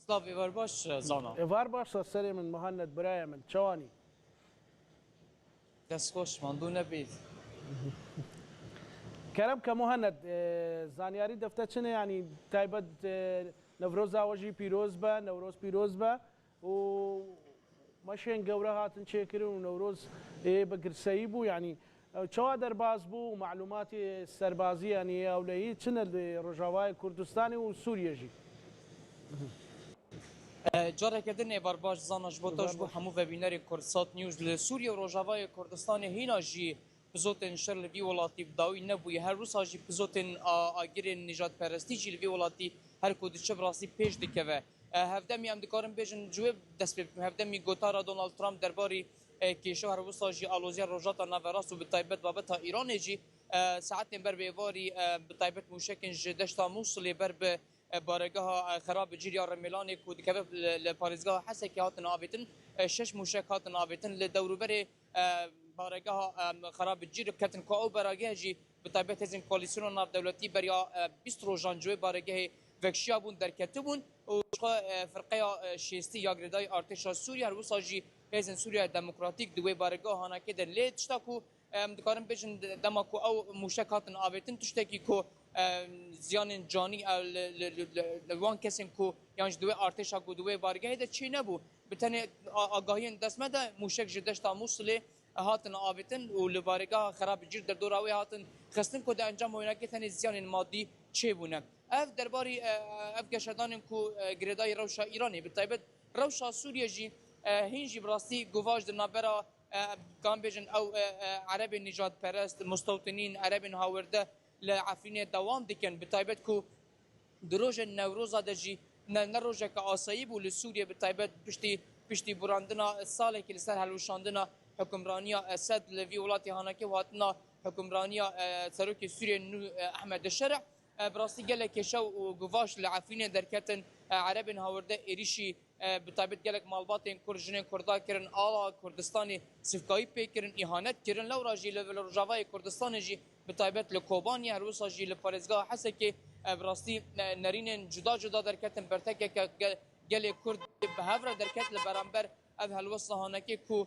ئێوار باش زانا ئێوار باشە سەرێ من مهەنەد برایە من چاوانی دەستخۆش ماندوو نەبێت کەرەم کە مهەنەد زانیاری دەفتە چنە ینی تایبەت نەورۆز ئاوەژی پیرۆز بە نەورۆز پیرۆز بە و مەشێن گەورە هاتن چێکردن و نەورۆز بە گرسەیی بوو ینی چاوا دەرباز بوو و معلوماتی سەربازی ینی ئەولەیی چنە ڕۆژاوای کوردستانی و سووریەژی جارێکردن ێوار باش زاناش بۆ تۆش بۆ هەموو وەبینەری کورسات نیوز لە سووریا و ڕۆژاوای کوردستانی هینا jî pizotên şer li vî welatî dawî nebûye her wisa jî pizotên agirên nîjadperestî jî li vî welatî her ku diçe bi rastî pêş dikeve hevdemî em dikarin bêjin ji wê dest pê bikin hevdemî gotara Donald Trump derbarî kêşa her wisa jî aloziya rojata naverast û bi taybet babeta Îranê jî saetên ber bi êvarî bi taybet mûşekên ji deşta Mûsilê ber bi barêgeha xerab cîriya Remelanê ku dikeve li parêzgeha Hesekê hatin avêtin şeş mûşek hatin avêtin li dewrûberê barêgeha xerab cîr ketin ku ew berageh jî bi taybet hêzên koalîsyona navdewletî beriya 20 rojan ji wê barêgehê vekşiya bûn derketibûn û firqeya şêstî ya girêdayî artêşa Sûriya her wisa jî hêzên Sûriya Demokratîk di wê barêgeha hanakê de lê tişta ku em dikarin bêjin dema ku ew mûşek hatin avêtin tiştekî ku ziyanên canî li wan kesên ku yan ji di wê artêşa ku di wê bargehê de çê nebû bi tenê agahiyên destme de mûşek ji deşta Mûsilê hatin avêtin û li barêgeha xerab cîr derdora wê hatin xistin ku di encam oynakê tenê ziyanên madî çêbûne ev derbarî ev geşedanên ku girêdayî rewşa Îranê bi taybet rewşa Sûriye jî hîn jî bi rastî guvaj di navbera kan bêjin ew erebên nîjadperest mustewtinîn erebên hawerde li Efrînê dewam dikin bi taybet ku di rojên Newroza de jî ne rojeka asayî bû li Sûriye bi taybet piştî burandina salekî li ser helwişandina hukmraniya Esed li vî welatê hanakê û hatina hukmraniya serokê Sûriye nû Ehmed Şerh bi rastî gelek kêşew û guvaş li Efrînê derketin erebên hawerde êrişî bi taybet gelek malbatên Kurd jinên Kurda kirin ala Kurdistanê sifkayî pê kirin îhanet kirin lewra jî li Rojavayê Kurdistanê jî bi taybet li Kobaniyê her wisa jî li parêzgeha Hesekê bi rastî nerînên cuda cuda derketin bertekeke gelê Kurd bi hev re derket li beramber ev helwesta hanekê ku